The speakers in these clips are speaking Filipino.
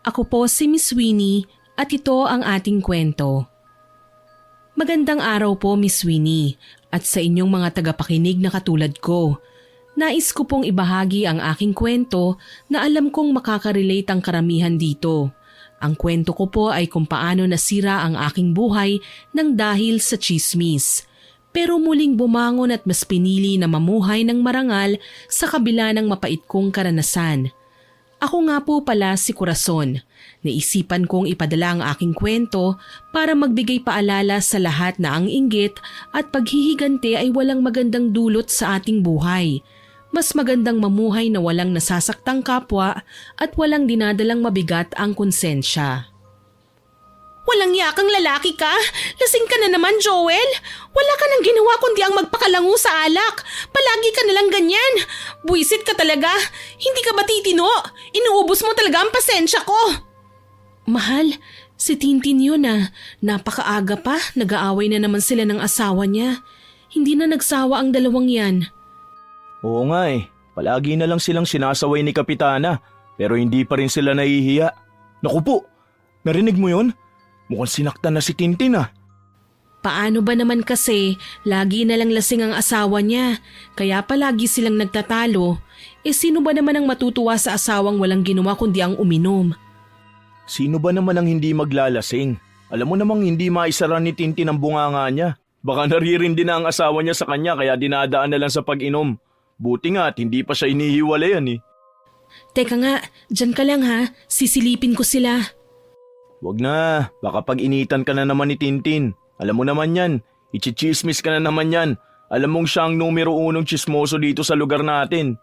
Ako po si Miss Winnie at ito ang ating kwento. Magandang araw po, Miss Winnie, at sa inyong mga tagapakinig na katulad ko. Nais ko pong ibahagi ang aking kwento na alam kong makaka-relate ang karamihan dito. Ang kwento ko po ay kung paano nasira ang aking buhay nang dahil sa tsismis. Pero muling bumangon at mas pinili na mamuhay ng marangal sa kabila ng mapait kong karanasan. Ako nga po pala si Corazon. Naisipan kong ipadala ang aking kwento para magbigay paalala sa lahat na ang inggit at paghihigante ay walang magandang dulot sa ating buhay. Mas magandang mamuhay na walang nasasaktang kapwa at walang dinadalang mabigat ang konsensya. Walang yakang lalaki ka? Lasing ka na naman, Joel. Wala ka nang ginawa kundi ang magpakalango sa alak. Palagi ka nalang ganyan. Buwisit ka talaga. Hindi ka ba titino? Inuubos mo talaga ang pasensya ko. Mahal, si Tintin yun ah. Napakaaga pa. Nag-aaway na naman sila ng asawa niya. Hindi na nagsawa ang dalawang yan. Oo nga eh. Palagi na lang silang sinasaway ni Kapitana. Pero hindi pa rin sila nahihiya. Naku po, narinig mo yun? Mukhang sinaktan na si Tintin ah. Paano ba naman kasi lagi na lang lasing ang asawa niya, kaya palagi silang nagtatalo. Sino ba naman ang matutuwa sa asawang walang ginawa kundi ang uminom? Sino ba naman ang hindi maglalasing? Alam mo namang hindi maisara ni Tintin ang bunganga niya. Baka naririndi na ang asawa niya sa kanya kaya dinadaan na lang sa pag-inom. Buti nga at hindi pa siya inihiwalayan eh. Teka nga, dyan ka lang ha, sisilipin ko sila. Wag na, baka pag-initan ka na naman ni Tintin. Alam mo naman yan, ichichismis ka na naman yan. Alam mong siya ang numero 1 chismoso dito sa lugar natin.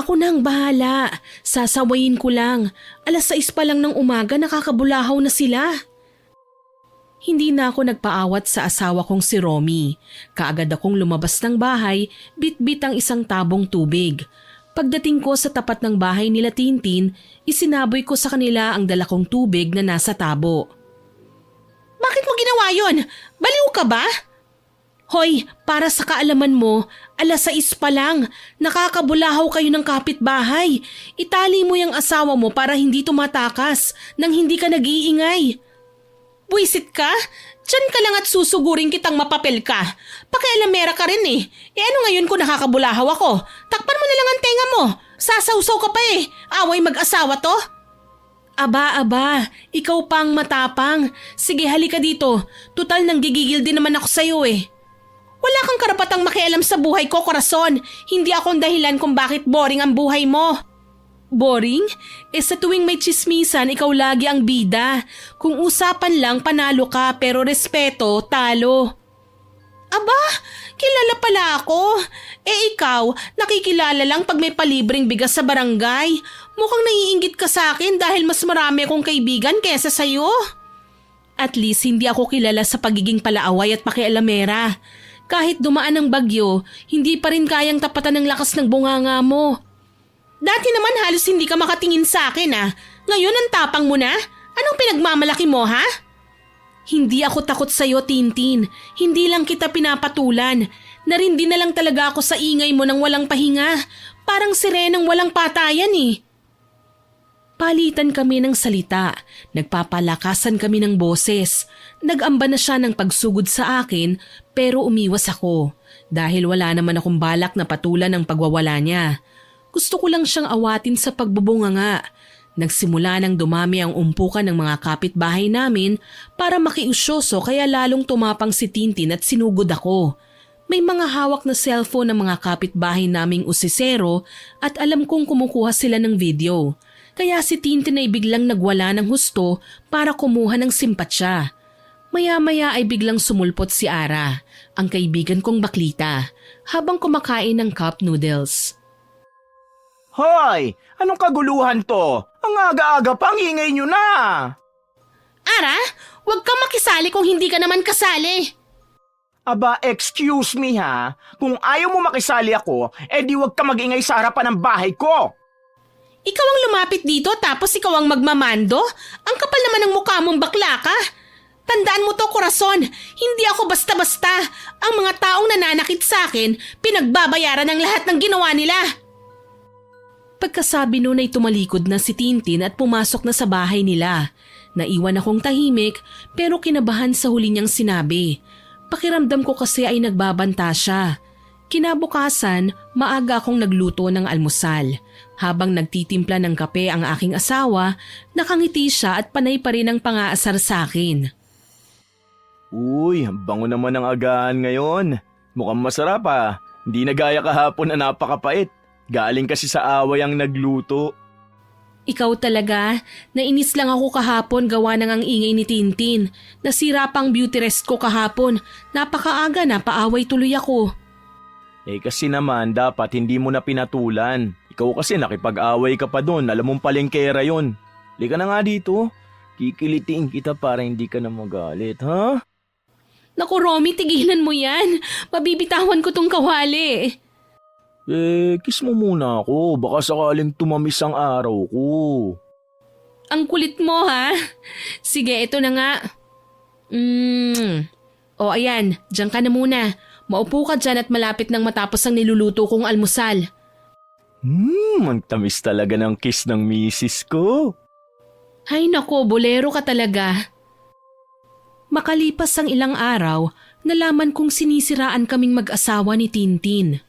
Ako na ang bahala, sasawayin ko lang. 6:00 pa lang ng umaga nakakabulahaw na sila. Hindi na ako nagpaawat sa asawa kong si Romy. Kaagad akong lumabas ng bahay, bit-bit ang isang tabong tubig. Pagdating ko sa tapat ng bahay nila Tintin, isinaboy ko sa kanila ang dala kong tubig na nasa tabo. Bakit mo ginawa yon? Baliw ka ba? Hoy, para sa kaalaman mo, 6:00 pa lang. Nakakabulahaw kayo ng kapitbahay. Itali mo yung asawa mo para hindi tumatakas nang hindi ka nag-iingay. Buwisit ka? Diyan ka lang at susugurin kitang mapapel ka. Pakialamera ka rin eh. Ano ngayon kung nakakabulahaw ako? Takpan mo na lang ang tenga mo. Sasawsaw ka pa eh. Away mag-asawa to. Aba, ikaw pang matapang. Sige, halika dito. Tutal nang gigigil din naman ako sa'yo eh. Wala kang karapatang makialam sa buhay ko, Corazon. Hindi ako ang dahilan kung bakit boring ang buhay mo. Boring? Sa tuwing may tsismisan, ikaw lagi ang bida. Kung usapan lang, panalo ka, pero respeto, talo. Aba, kilala pala ako. Ikaw, nakikilala lang pag may palibreng bigas sa barangay. Mukhang naiinggit ka sa akin dahil mas marami akong kaibigan kesa sa'yo. At least hindi ako kilala sa pagiging palaaway at pakialamera. Kahit dumaan ang bagyo, hindi pa rin kayang tapatan ng lakas ng bunganga mo. Dati naman halos hindi ka makatingin sa akin ah. Ngayon ang tapang mo na? Anong pinagmamalaki mo ha? Hindi ako takot sa'yo, Tintin. Hindi lang kita pinapatulan. Narindi na lang talaga ako sa ingay mo ng walang pahinga. Parang sirenang walang patayan eh. Palitan kami ng salita. Nagpapalakasan kami ng boses. Nag-amba na siya ng pagsugod sa akin pero umiwas ako. Dahil wala naman akong balak na patulan ang pagwawala niya. Gusto ko lang siyang awatin sa pagbubunganga. Nagsimula nang dumami ang umpukan ng mga kapitbahay namin para makiusyoso kaya lalong tumapang si Tintin at sinugod ako. May mga hawak na cellphone ng mga kapitbahay naming usisero at alam kong kumukuha sila ng video. Kaya si Tintin ay biglang nagwala ng husto para kumuha ng simpatsya. Maya-maya ay biglang sumulpot si Ara, ang kaibigan kong baklita, habang kumakain ng cup noodles. Hoy! Anong kaguluhan to? Ang aga-aga pang ingay nyo na! Ara, huwag kang makisali kung hindi ka naman kasali. Aba, excuse me ha. Kung ayaw mo makisali ako, edi wag ka mag-ingay sa harapan ng bahay ko. Ikaw ang lumapit dito tapos ikaw ang magmamando? Ang kapal naman ng mukha mong bakla ka. Tandaan mo to, Corazon, hindi ako basta-basta. Ang mga taong nananakit sa akin, pinagbabayaran ng lahat ng ginawa nila. Pagkasabi noon ay tumalikod na si Tintin at pumasok na sa bahay nila. Naiwan akong tahimik pero kinabahan sa huli niyang sinabi. Pakiramdam ko kasi ay nagbabanta siya. Kinabukasan, maaga akong nagluto ng almusal. Habang nagtitimpla ng kape ang aking asawa, nakangiti siya at panay pa rin ang pangaasar sa akin. Uy, ang bango naman ng agahan ngayon. Mukhang masarap ah. Hindi na gaya kahapon na napakapait. Galing kasi sa away ang nagluto. Ikaw talaga, nainis lang ako kahapon gawa ng ang ingay ni Tintin. Nasira pang beauty rest ko kahapon. Napakaaga na paaway tuloy ako. Kasi naman dapat hindi mo na pinatulan. Ikaw kasi nakipag-away ka pa doon. Alam mong palengkera yun. Lika na nga dito. Kikilitiin kita para hindi ka na magalit, ha? Naku Romy, tigilan mo yan. Mabibitawan ko tong kawali. Kiss mo muna ako. Baka sakaling tumamis ang araw ko. Ang kulit mo ha. Sige, ito na nga. O ayan, diyan ka na muna. Maupo ka dyan at malapit nang matapos ang niluluto kong almusal. Ang tamis talaga ng kiss ng misis ko. Ay nako, bolero ka talaga. Makalipas ang ilang araw, nalaman kong sinisiraan kaming mag-asawa ni Tintin.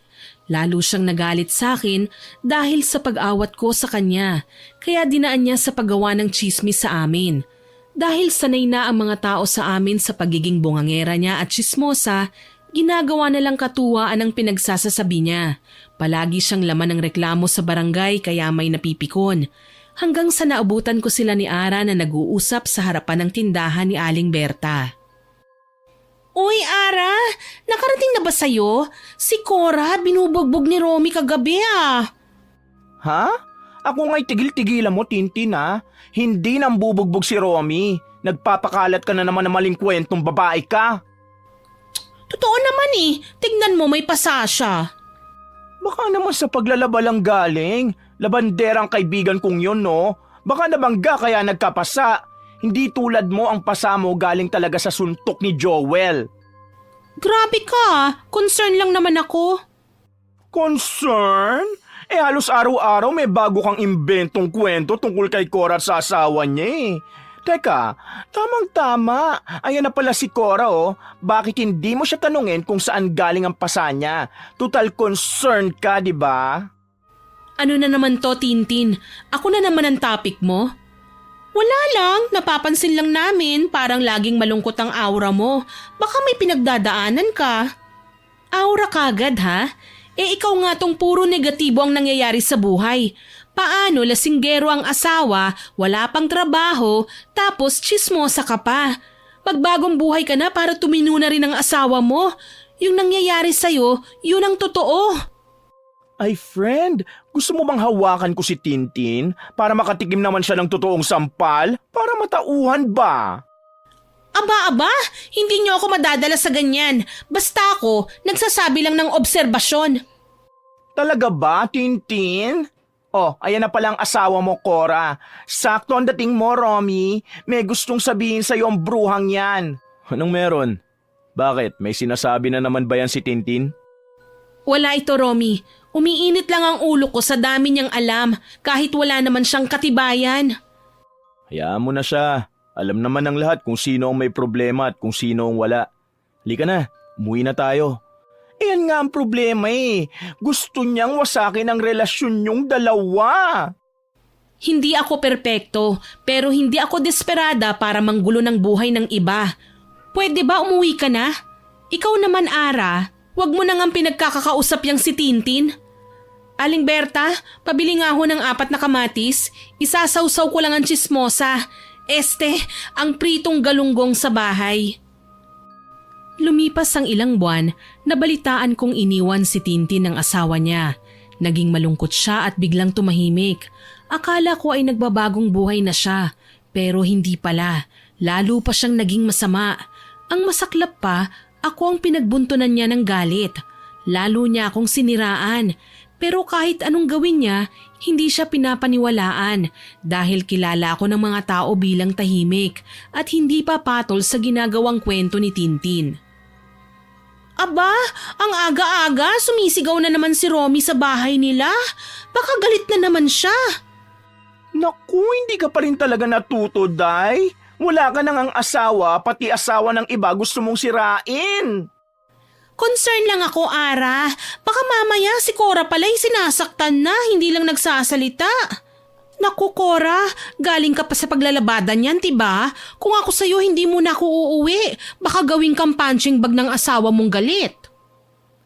Lalo siyang nagalit sa akin dahil sa pag-awat ko sa kanya, kaya dinaan niya sa paggawa ng tsismis sa amin. Dahil sanay na ang mga tao sa amin sa pagiging bungangera niya at tsismosa, ginagawa na lang katuwaan ang pinagsasasabi niya. Palagi siyang laman ng reklamo sa barangay kaya may napipikon. Hanggang sa naabutan ko sila ni Ara na nag-uusap sa harapan ng tindahan ni Aling Berta. Uy Ara, nakarating na ba sa'yo? Si Cora binubugbog ni Romy kagabi ah. Ha? Ako nga'y tigil-tigilan mo, Tintin ha? Hindi nang bubugbog si Romy. Nagpapakalat ka na naman ng maling kwentong babae ka. Totoo naman eh, tignan mo may pasa siya. Baka naman sa paglalaba lang galing. Labanderang kaibigan kong yun, no? Baka nabangga kaya nagkapasa. Hindi tulad mo ang pasa mo galing talaga sa suntok ni Joel. Grabe ka, concern lang naman ako. Concern? Halos araw-araw may bago kang imbentong kwento tungkol kay Cora at sa asawa niya eh. Teka, tamang-tama. Ayan na pala si Cora oh. Bakit hindi mo siya tanungin kung saan galing ang pasa niya? Total concerned ka, di ba? Ano na naman to, Tintin? Ako na naman ang topic mo? Wala lang, napapansin lang namin parang laging malungkot ang aura mo. Baka may pinagdadaanan ka. Aura kagad ha? Ikaw nga tong puro negatibo ang nangyayari sa buhay. Paano lasinggero ang asawa, wala pang trabaho, tapos tsismosa ka pa? Magbagong buhay ka na para tumino na rin ang asawa mo. Yung nangyayari sa'yo, yun ang totoo. Ay friend, gusto mo bang hawakan ko si Tintin para makatikim naman siya ng totoong sampal? Para matauhan ba? Aba, hindi niyo ako madadala sa ganyan. Basta ako, nagsasabi lang ng obserbasyon. Talaga ba, Tintin? Oh, ayan na pala ang asawa mo, Cora. Sakto ang dating mo, Romy. May gustong sabihin sa'yo ang bruhang yan. Anong meron? Bakit? May sinasabi na naman ba yan si Tintin? Wala ito, Romy. Umiinit lang ang ulo ko sa dami niyang alam kahit wala naman siyang katibayan. Hayaan mo na siya. Alam naman ng lahat kung sino ang may problema at kung sino ang wala. Halika na, umuwi na tayo. Yan nga ang problema eh. Gusto niyang wasakin ang relasyon niyong dalawa. Hindi ako perpekto, pero hindi ako desperada para manggulo ng buhay ng iba. Pwede ba umuwi ka na? Ikaw naman, Ara, wag mo nang ang pinagkakakausap yang si Tintin. Aling Berta, pabili nga ho ng 4 na kamatis. Isasawsaw ko lang ang tsismosa. Ang pritong galunggong sa bahay. Lumipas ang ilang buwan, nabalitaan kong iniwan si Tintin ng asawa niya. Naging malungkot siya at biglang tumahimik. Akala ko ay nagbabagong buhay na siya, pero hindi pala. Lalo pa siyang naging masama. Ang masaklap pa, ako ang pinagbuntunan niya ng galit. Lalo niya akong siniraan. Pero kahit anong gawin niya, hindi siya pinapaniwalaan dahil kilala ako ng mga tao bilang tahimik at hindi papatol sa ginagawang kwento ni Tintin. Aba, ang aga-aga sumisigaw na naman si Romy sa bahay nila. Baka galit na naman siya. Naku, hindi ka pa rin talaga natuto, Day. Wala ka nang ang asawa, pati asawa ng iba gusto mong sirain. Concern lang ako, Ara. Baka mamaya si Cora pala'y sinasaktan na, hindi lang nagsasalita. Naku, Cora, galing ka pa sa paglalabadan yan, tiba? Kung ako sa'yo, hindi mo na ako uuwi. Baka gawin kang punching bag ng asawa mong galit.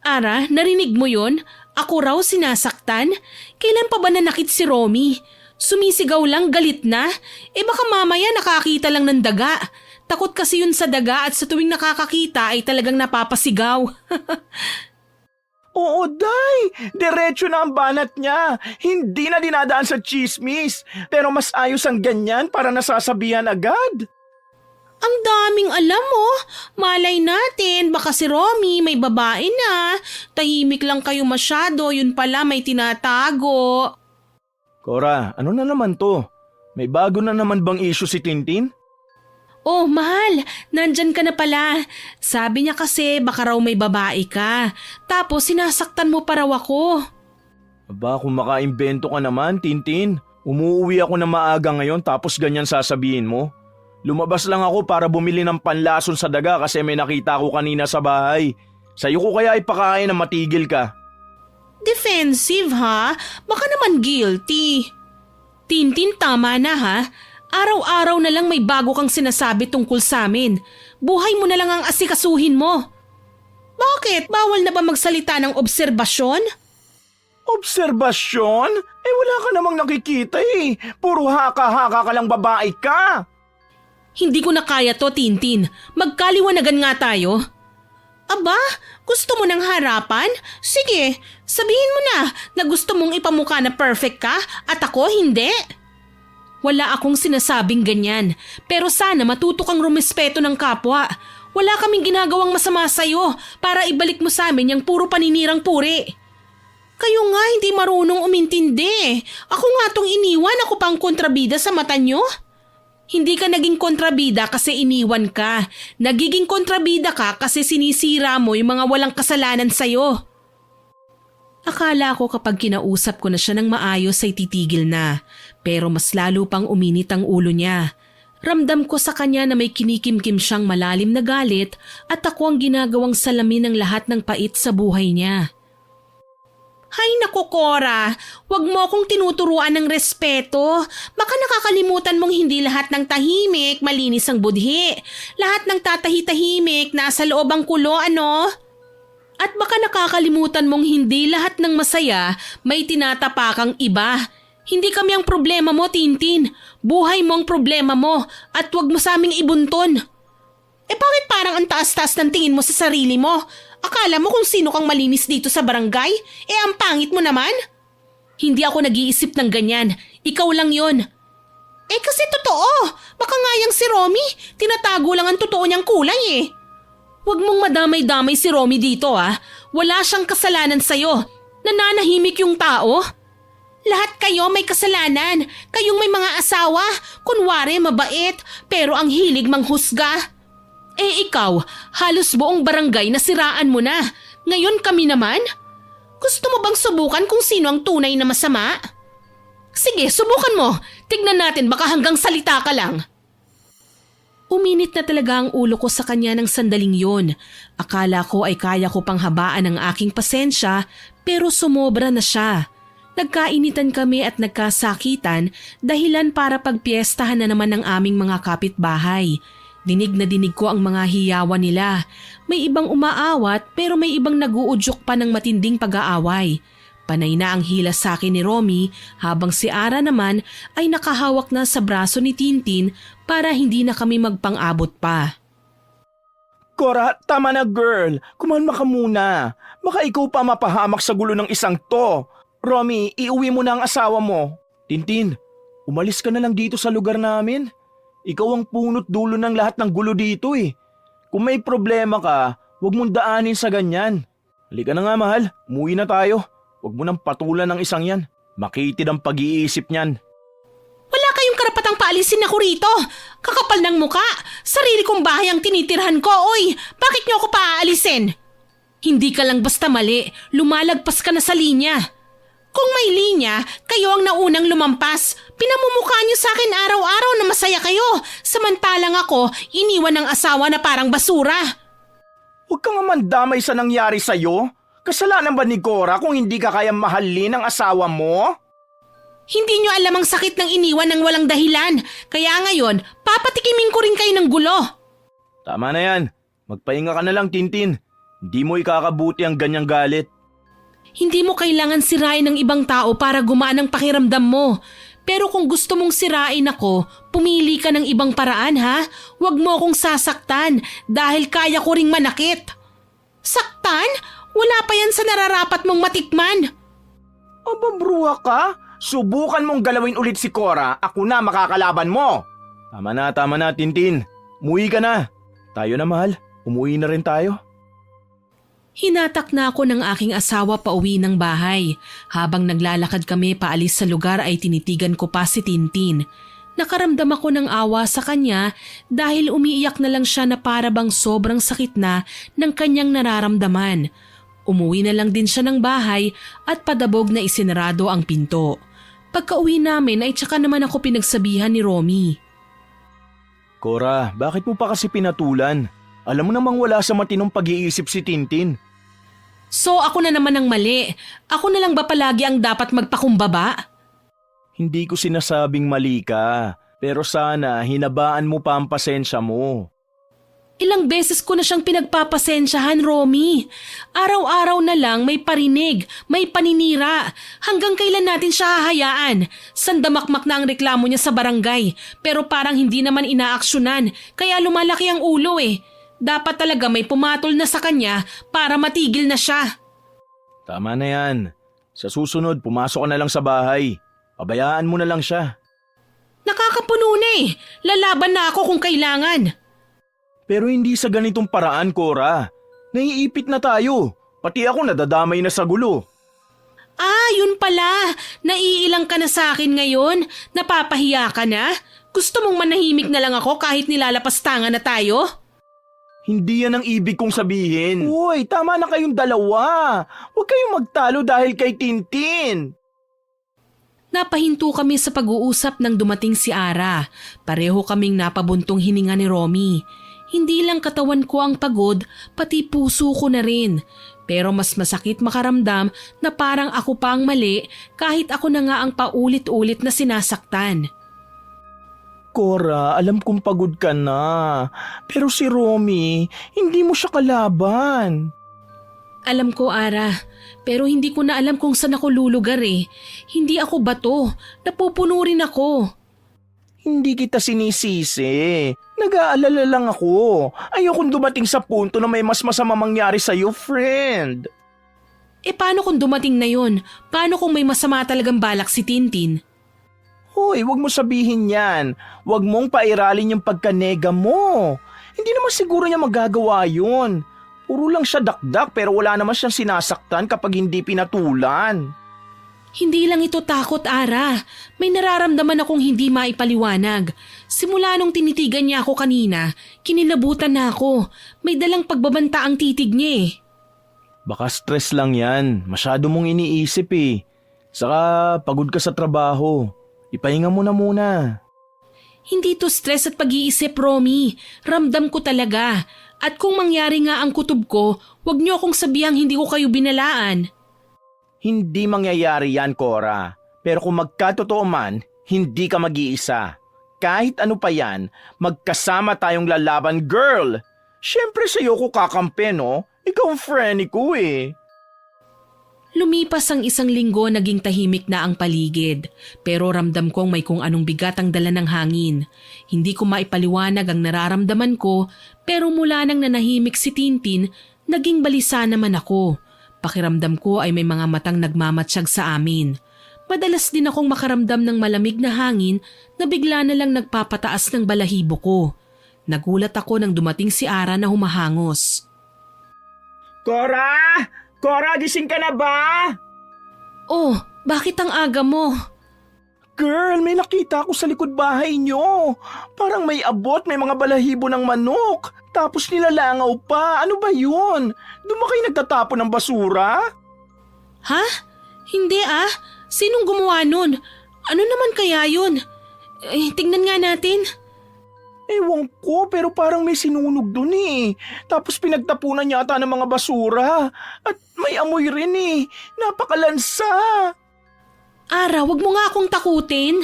Ara, narinig mo yun? Ako raw sinasaktan? Kailan pa ba nanakit si Romy? Sumisigaw lang, galit na? Baka mamaya nakakita lang ng daga. Takot kasi yun sa daga at sa tuwing nakakakita ay talagang napapasigaw. Oo, Day. Diretso na ang banat niya. Hindi na dinadaan sa chismis. Pero mas ayos ang ganyan para nasasabihan agad. Ang daming alam mo. Malay natin, baka si Romy may babae na. Tahimik lang kayo masyado, yun pala may tinatago. Cora, ano na naman to? May bago na naman bang issue si Tintin? Oh, mahal, nandyan ka na pala. Sabi niya kasi baka raw may babae ka. Tapos sinasaktan mo pa raw ako. Aba, kung makaimbento ka naman, Tintin. Umuuwi ako na maaga ngayon tapos ganyan sasabihin mo. Lumabas lang ako para bumili ng panlason sa daga kasi may nakita ko kanina sa bahay. Sa'yo ko kaya ipakain na matigil ka. Defensive ha? Baka naman guilty. Tintin, tama na ha? Araw-araw na lang may bago kang sinasabi tungkol sa amin. Buhay mo na lang ang asikasuhin mo. Bakit? Bawal na ba magsalita ng obserbasyon? Obserbasyon? Wala ka namang nakikita eh. Puro haka-haka ka lang babae ka. Hindi ko na kaya to, Tintin. Magkaliwanagan nga tayo. Aba, gusto mo ng harapan? Sige, sabihin mo na gusto mong ipamukha na perfect ka at ako hindi. Wala akong sinasabing ganyan, pero sana matuto kang rumespeto ng kapwa. Wala kaming ginagawang masama sa'yo para ibalik mo sa amin yung puro paninirang puri. Kayo nga hindi marunong umintindi. Ako nga tong iniwan, ako pang kontrabida sa mata nyo. Hindi ka naging kontrabida kasi iniwan ka. Nagiging kontrabida ka kasi sinisira mo yung mga walang kasalanan sa'yo. Akala ko kapag kinausap ko na siya ng maayos ay titigil na. Pero mas lalo pang uminit ang ulo niya. Ramdam ko sa kanya na may kinikimkim siyang malalim na galit at ako ang ginagawang salamin ng lahat ng pait sa buhay niya. Hay naku, Cora, wag mo akong tinuturuan ng respeto. Baka nakakalimutan mong hindi lahat ng tahimik malinis ang budhi. Lahat ng tatahi-tahimik nasa loob ang kulo, ano? At baka nakakalimutan mong hindi lahat ng masaya may tinatapakang iba. Hindi kami ang problema mo, Tintin. Buhay mo ang problema mo at wag mo sa aming ibunton. Bakit parang ang taas-taas ng tingin mo sa sarili mo? Akala mo kung sino kang malinis dito sa barangay? Ang pangit mo naman? Hindi ako nag-iisip ng ganyan. Ikaw lang yon. Kasi totoo. Baka nga yang si Romy, tinatago lang ang totoo niyang kulay eh. Huwag mong madamay-damay si Romy dito ah. Wala siyang kasalanan sa'yo. Nananahimik yung tao. Lahat kayo may kasalanan. Kayong may mga asawa. Kunwari mabait, pero ang hilig manghusga. Ikaw, halos buong barangay nasiraan mo na. Ngayon kami naman? Gusto mo bang subukan kung sino ang tunay na masama? Sige, subukan mo. Tignan natin baka hanggang salita ka lang. Uminit na talaga ang ulo ko sa kanya ng sandaling yon. Akala ko ay kaya ko pang habaan ang aking pasensya pero sumobra na siya. Nagkainitan kami at nagkasakitan dahilan para pagpiestahan na naman ng aming mga kapitbahay. Dinig na dinig ko ang mga hiyawan nila. May ibang umaawat pero may ibang naguudyok pa ng matinding pag-aaway. Panay na ang hila sa akin ni Romy habang si Ara naman ay nakahawak na sa braso ni Tintin para hindi na kami magpang-abot pa. Cora, tama na girl. Kumalma ka muna. Baka ikaw pa mapahamak sa gulo ng isang to. Romy, iuwi mo na ang asawa mo. Tintin, umalis ka na lang dito sa lugar namin. Ikaw ang punot dulo ng lahat ng gulo dito eh. Kung may problema ka, huwag mong daanin sa ganyan. Halika na nga mahal, umuwi na tayo. Huwag mo nang patulan ng isang yan. Makitid ang pag-iisip niyan. Wala kayong karapatang paalisin ako rito. Kakapal ng muka. Sarili kong bahay ang tinitirhan ko. Oy, bakit niyo ako paaalisin? Hindi ka lang basta mali, lumalagpas ka na sa linya. Kung may linya, kayo ang naunang lumampas. Pinamumukha niyo sa akin araw-araw na masaya kayo. Samantalang ako, iniwan ng asawa na parang basura. Huwag ka nga mandamay sa nangyari sa'yo. Kasalanan ba ni Cora kung hindi ka kayang mahalin ng asawa mo? Hindi niyo alam ang sakit ng iniwan ng walang dahilan. Kaya ngayon, papatikimin ko rin kayo ng gulo. Tama na yan. Magpahinga ka na lang, Tintin. Hindi mo ikakabuti ang ganyang galit. Hindi mo kailangan sirain ng ibang tao para gumaan ang pakiramdam mo. Pero kung gusto mong sirain ako, pumili ka ng ibang paraan ha. Huwag mo akong sasaktan dahil kaya ko ring manakit. Saktan? Wala pa yan sa nararapat mong matikman. Aba, bruha ka? Subukan mong galawin ulit si Cora. Ako na makakalaban mo. Tama na, Tintin. Umuwi ka na. Tayo na, mahal. Umuwi na rin tayo. Hinatak na ako ng aking asawa pauwi ng bahay. Habang naglalakad kami paalis sa lugar ay tinitigan ko pa si Tintin. Nakaramdam ako ng awa sa kanya dahil umiiyak na lang siya na para bang sobrang sakit na ng kanyang nararamdaman. Umuwi na lang din siya ng bahay at padabog na isinarado ang pinto. Pagka-uwi namin ay tsaka naman ako pinagsabihan ni Romy. Cora, bakit mo pa kasi pinatulan? Alam mo namang wala sa matinong pag-iisip si Tintin. So ako na naman ang mali. Ako na lang ba palagi ang dapat magpakumbaba? Hindi ko sinasabing mali ka, pero sana hinabaan mo pa ang pasensya mo. Ilang beses ko na siyang pinagpapasensyahan, Romy. Araw-araw na lang may parinig, may paninira. Hanggang kailan natin siya hahayaan? Sandamakmak na ang reklamo niya sa barangay, pero parang hindi naman inaaksyonan, kaya lumalaki ang ulo eh. Dapat talaga may pumatol na sa kanya para matigil na siya. Tama na yan. Sa susunod, pumasok ka na lang sa bahay. Pabayaan mo na lang siya. Nakakapuno na eh. Lalaban na ako kung kailangan. Pero hindi sa ganitong paraan, Cora. Naiipit na tayo. Pati ako nadadamay na sa gulo. Ah, yun pala. Naiilang ka na sa akin ngayon? Napapahiya ka na? Gusto mong manahimik na lang ako kahit nilalapastangan na tayo? Hindi yan ang ibig kong sabihin. Uy, tama na kayong dalawa. Huwag kayong magtalo dahil kay Tintin. Napahinto kami sa pag-uusap nang dumating si Ara. Pareho kaming napabuntong hininga ni Romy. Hindi lang katawan ko ang pagod, pati puso ko na rin. Pero mas masakit makaramdam na parang ako pa ang mali kahit ako na nga ang paulit-ulit na sinasaktan. Cora, alam kong pagod ka na. Pero si Romy, hindi mo siya kalaban. Alam ko, Ara, pero hindi ko na alam kung saan ako lulugar eh. Hindi ako bato, napupuno rin ako. Hindi kita sinisisi. Nag-aalala lang ako. Ayokong dumating sa punto na may mas masama mangyari sa'yo, friend. Eh paano kung dumating na yon? Paano kung may masama talagang balak si Tintin? Hoy, wag mo sabihin yan. Wag mong pairalin yung pagkanega mo. Hindi naman siguro niya magagawa yun. Puro lang siya dakdak pero wala naman siyang sinasaktan kapag hindi pinatulan. Hindi lang ito takot, Ara. May nararamdaman akong hindi maipaliwanag. Simula nung tinitigan niya ako kanina, kinilabutan na ako. May dalang pagbabanta ang titig niya eh. Baka stress lang yan. Masyado mong iniisip eh. Saka pagod ka sa trabaho. Ipahinga mo na muna. Hindi to stress at pag-iisip, Romy. Ramdam ko talaga. At kung mangyari nga ang kutob ko, wag niyo akong sabihang hindi ko kayo binalaan. Hindi mangyayari yan, Cora. Pero kung magkatotoo man, hindi ka mag-iisa. Kahit ano pa yan, magkasama tayong lalaban, girl. Siyempre sa'yo ko kakampi, no? Ikaw ang friend ko eh. Lumipas ang 1 linggo, naging tahimik na ang paligid. Pero ramdam kong may kung anong bigat ang dala ng hangin. Hindi ko maipaliwanag ang nararamdaman ko, pero mula nang nanahimik si Tintin, naging balisa naman ako. Pakiramdam ko ay may mga matang nagmamatsyag sa amin. Madalas din akong makaramdam ng malamig na hangin na bigla na lang nagpapataas ng balahibo ko. Nagulat ako nang dumating si Ara na humahangos. Cora! Cora, gising ka na ba? Oh, bakit ang aga mo? Girl, may nakita ako sa likod bahay nyo. Parang may abot, may mga balahibo ng manok. Tapos nilalangaw pa. Ano ba yun? Doon ba kayo nagtatapon ng basura? Ha? Hindi ah. Sinong gumawa nun? Ano naman kaya yun? Tingnan nga natin. Ewan ko, pero parang may sinunog dun eh. Tapos pinagtapunan yata ng mga basura. At may amoy rin eh. Napakalansa. Ara, wag mo nga akong takutin.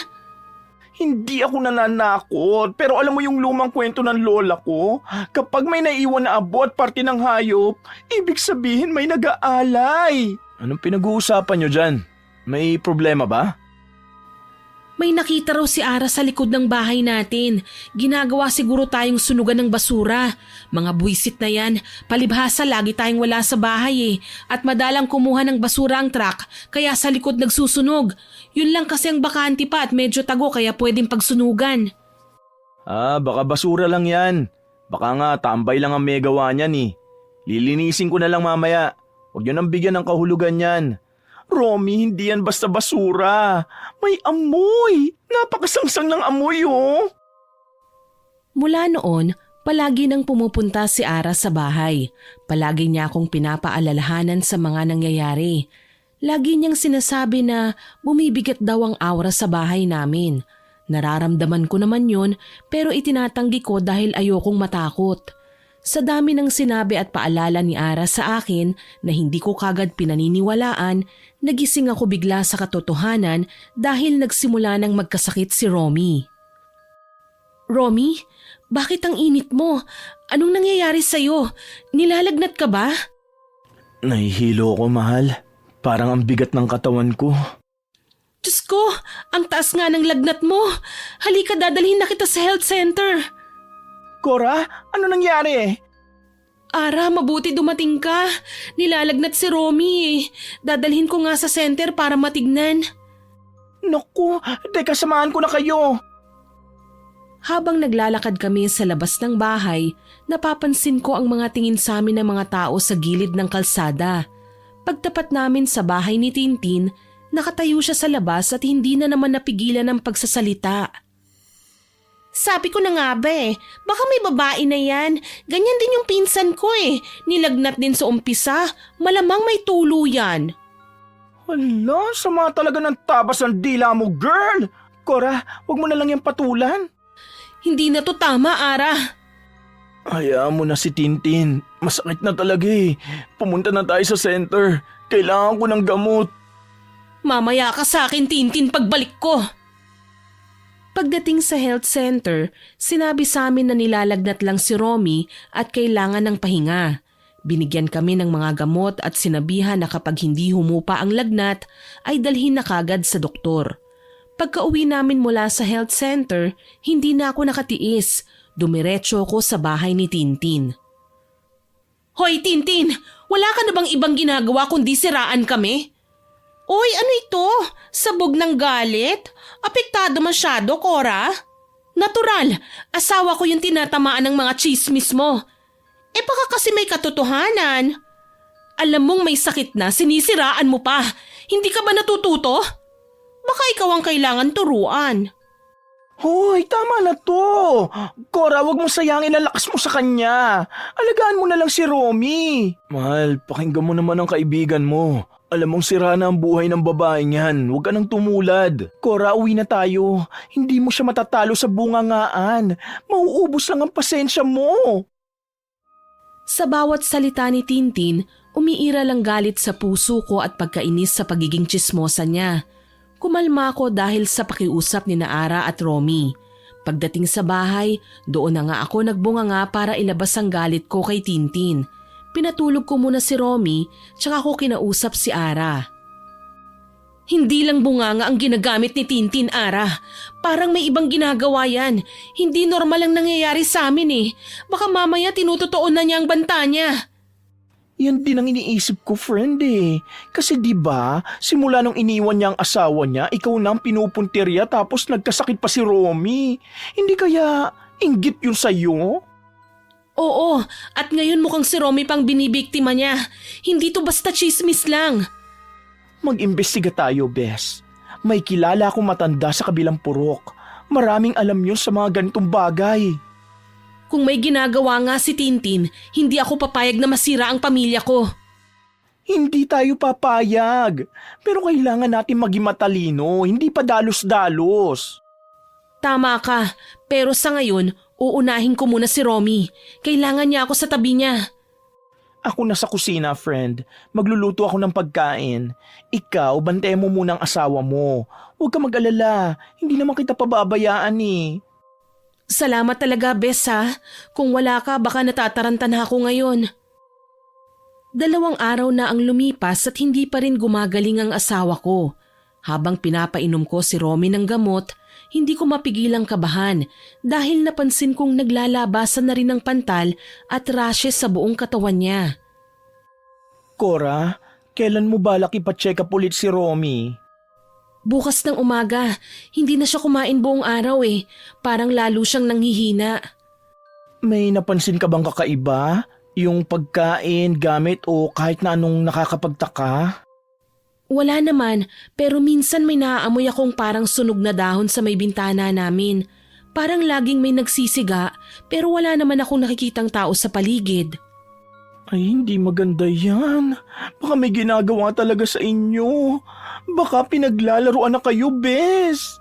Hindi ako nananakot, pero alam mo yung lumang kwento ng lola ko? Kapag may naiwan na abo at parte ng hayop, ibig sabihin may nag-aalay. Anong pinag-uusapan nyo dyan? May problema ba? May nakita raw si Ara sa likod ng bahay natin. Ginagawa siguro tayong sunugan ng basura. Mga buwisit na yan. Palibhasa lagi tayong wala sa bahay eh. At madalang kumuha ng basura ang truck, kaya sa likod nagsusunog. Yun lang kasi ang bakante pa at medyo tago kaya pwedeng pagsunugan. Baka basura lang yan. Baka nga tambay lang ang may gawa niyan eh. Lilinisin ko na lang mamaya. Huwag nyo nang bigyan ng kahulugan yan. Romy, hindi yan basta basura. May amoy. Napakasangsang ng amoy oh. Mula noon, palagi nang pumupunta si Ara sa bahay. Palagi niya akong pinapaalalahanan sa mga nangyayari. Lagi niyang sinasabi na bumibigat daw ang aura sa bahay namin. Nararamdaman ko naman yun pero itinatanggi ko dahil ayokong matakot. Sa dami ng sinabi at paalala ni Ara sa akin na hindi ko kagad pinaniniwalaan, nagising ako bigla sa katotohanan dahil nagsimula ng magkasakit si Romy. Romy, bakit ang init mo? Anong nangyayari sa'yo? Nilalagnat ka ba? Nahihilo ako, mahal. Parang ang bigat ng katawan ko. Diyos ko, ang taas nga ng lagnat mo. Halika, dadalhin na kita sa health center. Cora, ano nangyari? Ara, mabuti dumating ka. Nilalagnat si Romy eh. Dadalhin ko nga sa center para matignan. Naku, teka samahan ko na kayo. Habang naglalakad kami sa labas ng bahay, napapansin ko ang mga tingin sa amin ng mga tao sa gilid ng kalsada. Pagtapat namin sa bahay ni Tintin, nakatayo siya sa labas at hindi na naman napigilan ang pagsasalita. Sabi ko na nga ba baka may babae na yan. Ganyan din yung pinsan ko Nilagnat din sa umpisa, malamang may tulo yan. Hala, sama talaga ng tabas ng dila mo, girl. Cora, wag mo na lang yung patulan. Hindi na to tama, Ara. Hayaan mo na si Tintin. Masakit na talaga Pumunta na tayo sa center. Kailangan ko ng gamot. Mamaya ka sa akin, Tintin, pagbalik ko. Pagdating sa health center, sinabi sa amin na nilalagnat lang si Romy at kailangan ng pahinga. Binigyan kami ng mga gamot at sinabihan na kapag hindi humupa ang lagnat, ay dalhin na kagad sa doktor. Pagka-uwi namin mula sa health center, hindi na ako nakatiis. Dumiretso ako sa bahay ni Tintin. Hoy Tintin, wala ka na bang ibang ginagawa kundi siraan kami? Oy, ano ito? Sabog ng galit? Apektado masyado, Cora? Natural, asawa ko yung tinatamaan ng mga chismis mo. Baka kasi may katotohanan. Alam mong may sakit na, sinisiraan mo pa. Hindi ka ba natututo? Baka ikaw ang kailangan turuan. Hoy, tama na to. Cora, wag mo sayangin ang lakas mo sa kanya. Alagaan mo na lang si Romy. Mahal, pakinggan mo naman ang kaibigan mo. Alam mong sira na ang buhay ng babaeng yan. Huwag ka nang tumulad. Cora, uwi na tayo. Hindi mo siya matatalo sa bungangaan. Mauubos lang ang pasensya mo. Sa bawat salita ni Tintin, umiira lang galit sa puso ko at pagkainis sa pagiging tsismosa niya. Kumalma ako dahil sa pakiusap ni Ara at Romy. Pagdating sa bahay, doon na nga ako nagbunganga para ilabas ang galit ko kay Tintin. Pinatulog ko muna si Romy, tsaka ko kinausap si Ara. Hindi lang bunganga ang ginagamit ni Tintin, Ara. Parang may ibang ginagawa yan. Hindi normal ang nangyayari sa amin Baka mamaya tinututuon na niya ang banta niya. Yan din ang iniisip ko, friend Kasi 'di ba, simula nung iniwan niya ang asawa niya, ikaw na ang pinupuntirya tapos nagkasakit pa si Romy. Hindi kaya inggit yun sa'yo? Oo, at ngayon mukhang si Romy pang binibiktima niya. Hindi to basta chismis lang. Mag-imbestiga tayo, Bes. May kilala akong matanda sa kabilang purok. Maraming alam yun sa mga ganitong bagay. Kung may ginagawa nga si Tintin, hindi ako papayag na masira ang pamilya ko. Hindi tayo papayag. Pero kailangan natin maging matalino, hindi pa dalos-dalos. Tama ka, pero sa ngayon, uunahin ko muna si Romy. Kailangan niya ako sa tabi niya. Ako na sa kusina, friend. Magluluto ako ng pagkain. Ikaw, bantayan mo muna ang asawa mo. Huwag ka mag-alala. Hindi naman kita pababayaan eh. Salamat talaga, Bes ha. Kung wala ka, baka natataranta na ako ngayon. 2 araw na ang lumipas at hindi pa rin gumagaling ang asawa ko. Habang pinapainom ko si Romy ng gamot, hindi ko mapigilang kabahan dahil napansin kong naglalabasan na rin ng pantal at rashes sa buong katawan niya. Cora, kailan mo balak ipa-check up ulit si Romy? Bukas ng umaga, hindi na siya kumain buong araw eh. Parang lalo siyang nanghihina. May napansin ka bang kakaiba? Yung pagkain, gamit o kahit na anong nakakapagtaka? Wala naman, pero minsan may naaamoy akong parang sunog na dahon sa may bintana namin. Parang laging may nagsisiga, pero wala naman akong nakikitang tao sa paligid. Ay, hindi maganda yan. Baka may ginagawa talaga sa inyo. Baka pinaglalaruan na kayo, Bes.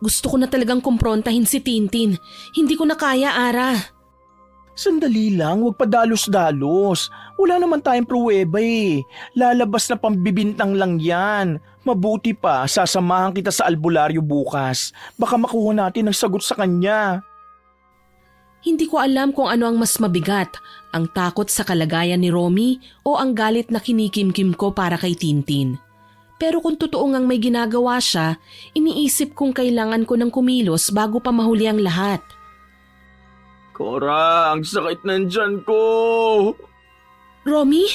Gusto ko na talagang kumprontahin si Tintin. Hindi ko na kaya, Ara. Sandali lang, huwag pa dalos-dalos. Wala naman tayong pruweba eh. Lalabas na pambibintang lang yan. Mabuti pa, sasamahan kita sa albularyo bukas. Baka makuha natin ang sagot sa kanya. Hindi ko alam kung ano ang mas mabigat, ang takot sa kalagayan ni Romy o ang galit na kinikimkim ko para kay Tintin. Pero kung totoo ngang may ginagawa siya, iniisip kong kailangan ko ng kumilos bago pa mahuli ang lahat. Cora, ang sakit ng tiyan ko. Romy?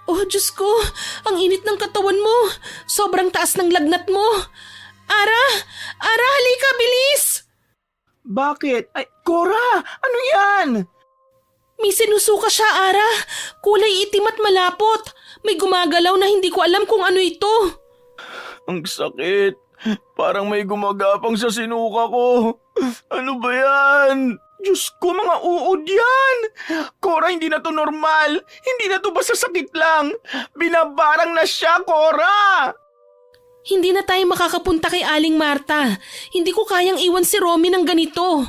Oh, Diyos ko! Ang init ng katawan mo! Sobrang taas ng lagnat mo! Ara! Ara, halika! Bilis! Bakit? Ay, Cora! Ano yan? May sinusuka siya, Ara! Kulay itim at malapot! May gumagalaw na hindi ko alam kung ano ito! Ang sakit. Parang may gumagapang sa sinuka ko. Ano ba yan? Diyos ko, mga uod yan! Cora, hindi na to normal! Hindi na to basta sakit lang! Binabarang na siya, Cora! Hindi na tayo makakapunta kay Aling Marta. Hindi ko kayang iwan si Romy ng ganito.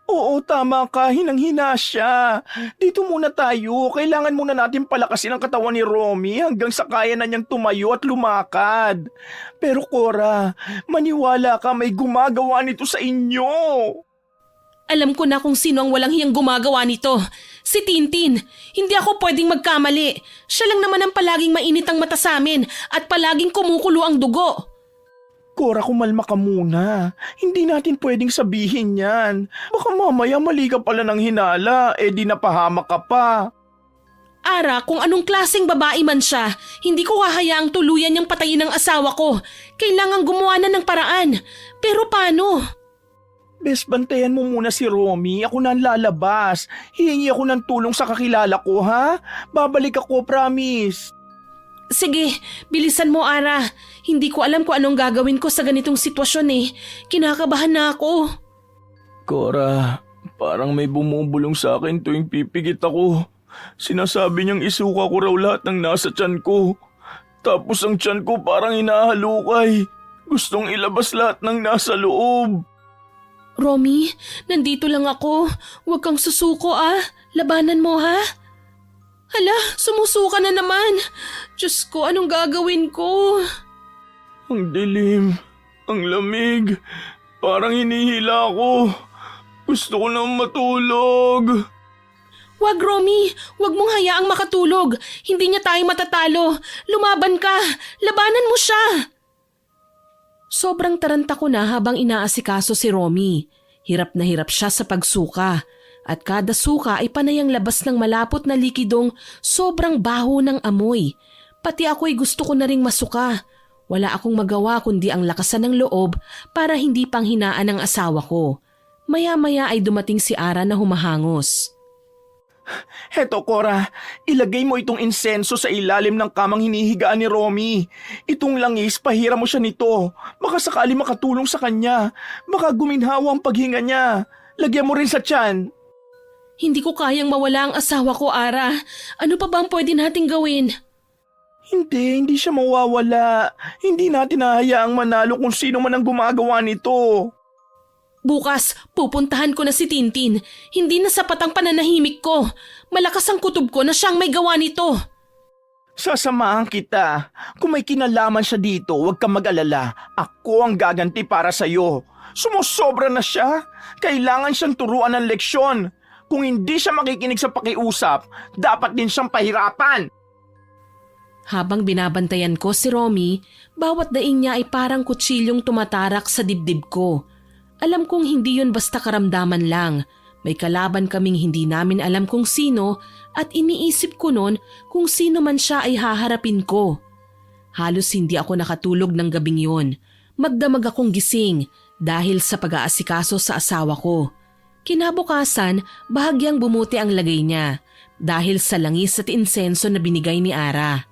Oo, tama ka. Hinang-hina siya. Dito muna tayo. Kailangan muna natin palakasin ang katawan ni Romy hanggang sa kaya na niyang tumayo at lumakad. Pero Cora, maniwala ka, may gumagawa nito sa inyo. Alam ko na kung sino ang walang hiyang gumagawa nito. Si Tintin. Hindi ako pwedeng magkamali. Siya lang naman ang palaging mainit ang mata sa amin at palaging kumukulo ang dugo. Cora, kumalma ka muna. Hindi natin pwedeng sabihin yan. Baka mamaya mali ka pala ng hinala, di napahamak ka pa. Ara, kung anong klaseng babae man siya, hindi ko hahayaang tuluyan niyang patayin ang asawa ko. Kailangan gumawa na ng paraan. Pero paano? Bes, bantayan mo muna si Romy. Ako na ang lalabas. Hihingi ako ng tulong sa kakilala ko, ha? Babalik ako, promise. Sige, bilisan mo, Ara. Hindi ko alam kung anong gagawin ko sa ganitong sitwasyon eh. Kinakabahan na ako. Cora, parang may bumubulong sa akin tuwing pipigit ako. Sinasabi niyang isuka ko raw lahat ng nasa tiyan ko. Tapos ang tiyan ko parang hinahalukay. Gustong ilabas lahat ng nasa loob. Romy, nandito lang ako. Huwag kang susuko Labanan mo ha. Hala, sumusuka na naman. Diyos ko, anong gagawin ko? Ang dilim, ang lamig, parang hinihila ako. Gusto ko nang matulog. Wag, Romy. Wag mong hayaang makatulog. Hindi niya tayo matatalo. Lumaban ka. Labanan mo siya. Sobrang taranta ko na habang inaasikaso si Romy. Hirap na hirap siya sa pagsuka. At kada suka ay panayang labas ng malapot na likidong sobrang baho ng amoy. Pati ako'y gusto ko na ring masuka. Wala akong magawa kundi ang lakasan ng loob para hindi panghinaan ng asawa ko. Maya-maya ay dumating si Ara na humahangos. Heto, Cora, ilagay mo itong insenso sa ilalim ng kamang hinihigaan ni Romy. Itong langis, pahira mo siya nito. Baka sakali makatulong sa kanya. Baka guminhawa ang paghinga niya. Lagyan mo rin sa tiyan. Hindi ko kayang mawala ang asawa ko, Ara. Ano pa ba ang pwede nating gawin? Hindi siya mawawala. Hindi natin hahayaang manalo kung sino man ang gumagawa nito. Bukas, pupuntahan ko na si Tintin. Hindi na sapat ang pananahimik ko. Malakas ang kutob ko na siyang may gawa nito. Sasamahan kita. Kung may kinalaman siya dito, huwag kang mag-alala. Ako ang gaganti para sa'yo. Sumusobra na siya. Kailangan siyang turuan ng leksyon. Kung hindi siya makikinig sa pakiusap, dapat din siyang pahirapan. Habang binabantayan ko si Romy, bawat daing niya ay parang kutsilyong tumatarak sa dibdib ko. Alam kong hindi yun basta karamdaman lang. May kalaban kaming hindi namin alam kung sino at iniisip ko noon kung sino man siya ay haharapin ko. Halos hindi ako nakatulog ng gabing yun. Magdamag akong gising dahil sa pag-aasikaso sa asawa ko. Kinabukasan, bahagyang bumuti ang lagay niya dahil sa langis at insenso na binigay ni Ara.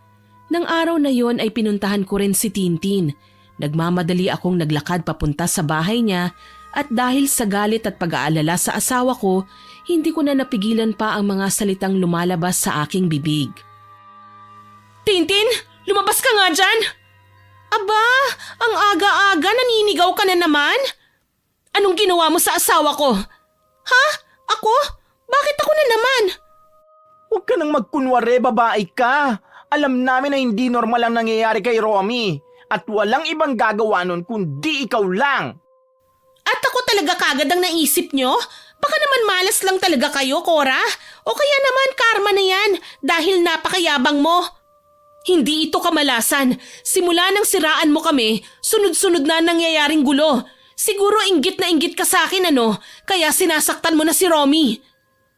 Nang araw na yon ay pinuntahan ko rin si Tintin. Nagmamadali akong naglakad papunta sa bahay niya at dahil sa galit at pag-aalala sa asawa ko, hindi ko na napigilan pa ang mga salitang lumalabas sa aking bibig. Tintin, lumabas ka nga dyan! Aba, ang aga-aga naninigaw ka na naman? Anong ginawa mo sa asawa ko? Ha? Ako? Bakit ako na naman? Huwag ka nang magkunwari, babae ka. Alam namin na hindi normal ang nangyayari kay Romy. At walang ibang gagawa nun kundi ikaw lang. At ako talaga kagad ang naisip nyo? Baka naman malas lang talaga kayo, Cora. O kaya naman karma na yan dahil napakayabang mo. Hindi ito kamalasan. Simula nang siraan mo kami, sunod-sunod na nangyayaring gulo. Siguro inggit na inggit ka sa akin kaya sinasaktan mo na si Romy.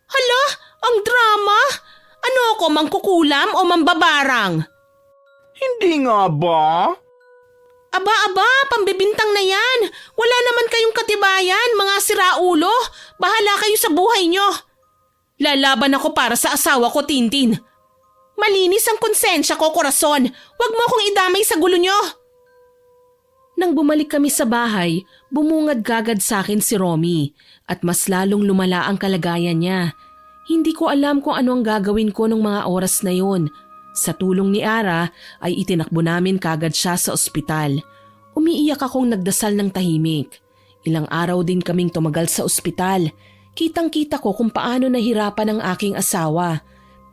Hala, ang drama. Ano ako, mangkukulam o mambabarang? Hindi nga ba? Aba, pambibintang na yan. Wala naman kayong katibayan, mga siraulo. Bahala kayo sa buhay nyo. Lalaban ako para sa asawa ko, Tintin. Malinis ang konsensya ko, korason. Huwag mo akong idamay sa gulo nyo. Nang bumalik kami sa bahay, bumungad gagad sa akin si Romy at mas lalong lumala ang kalagayan niya. Hindi ko alam kung ano ang gagawin ko ng mga oras na yon. Sa tulong ni Ara ay itinakbo namin kagad siya sa ospital. Umiiyak akong nagdasal ng tahimik. Ilang araw din kaming tumagal sa ospital. Kitang-kita ko kung paano nahirapan ang aking asawa.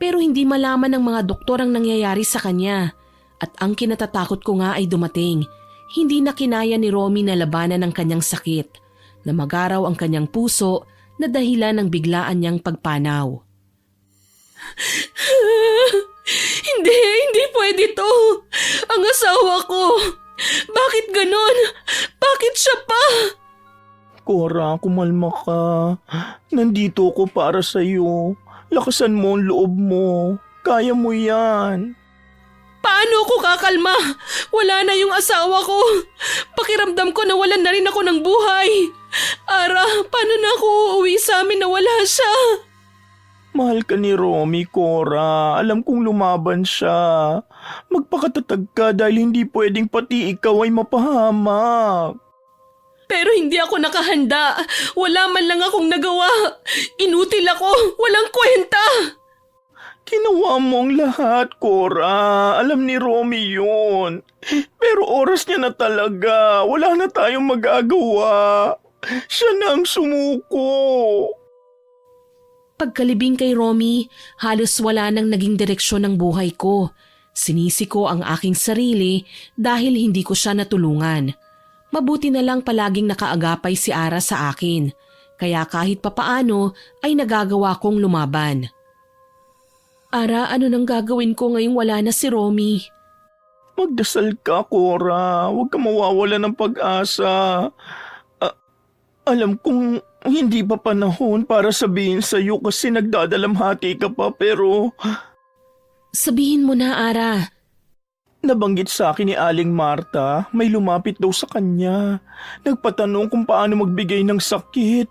Pero hindi malaman ng mga doktor ang nangyayari sa kanya. At ang kinatatakot ko nga ay dumating. Hindi na kinaya ni Romy na labanan ang kanyang sakit. Na magaraw ang kanyang puso na dahilan ng biglaan niyang pagpanaw. Hindi pwede to. Ang asawa ko. Bakit ganon? Bakit siya pa? Cora, kumalma ka. Nandito ko para sa'yo. Lakasan mo ang loob mo. Kaya mo yan. Paano ako kakalma? Wala na yung asawa ko. Pakiramdam ko nawalan na rin ako ng buhay. Ara, paano na ako uuwi sa amin na wala siya? Mahal ka ni Romy, Cora. Alam kong lumaban siya. Magpakatatag ka dahil hindi pwedeng pati ikaw ay mapahamak. Pero hindi ako nakahanda. Wala man lang akong nagawa. Inutil ako. Walang kwenta. Ginawa mo ang lahat, Cora. Alam ni Romy yun. Pero oras niya na talaga. Wala na tayong magagawa. Siya na ang sumuko. Pagkalibing kay Romy, halos wala nang naging direksyon ng buhay ko. Sinisi ko ang aking sarili dahil hindi ko siya natulungan. Mabuti na lang palaging nakaagapay si Ara sa akin. Kaya kahit papaano ay nagagawa kong lumaban. Ara, ano nang gagawin ko ngayong wala na si Romy? Magdasal ka, Cora. Huwag ka mawawala ng pag-asa. Alam kong hindi pa panahon para sabihin sa'yo kasi nagdadalamhati ka pa pero... Sabihin mo na, Ara. Nabanggit sa akin ni Aling Marta, may lumapit daw sa kanya. Nagpatanong kung paano magbigay ng sakit.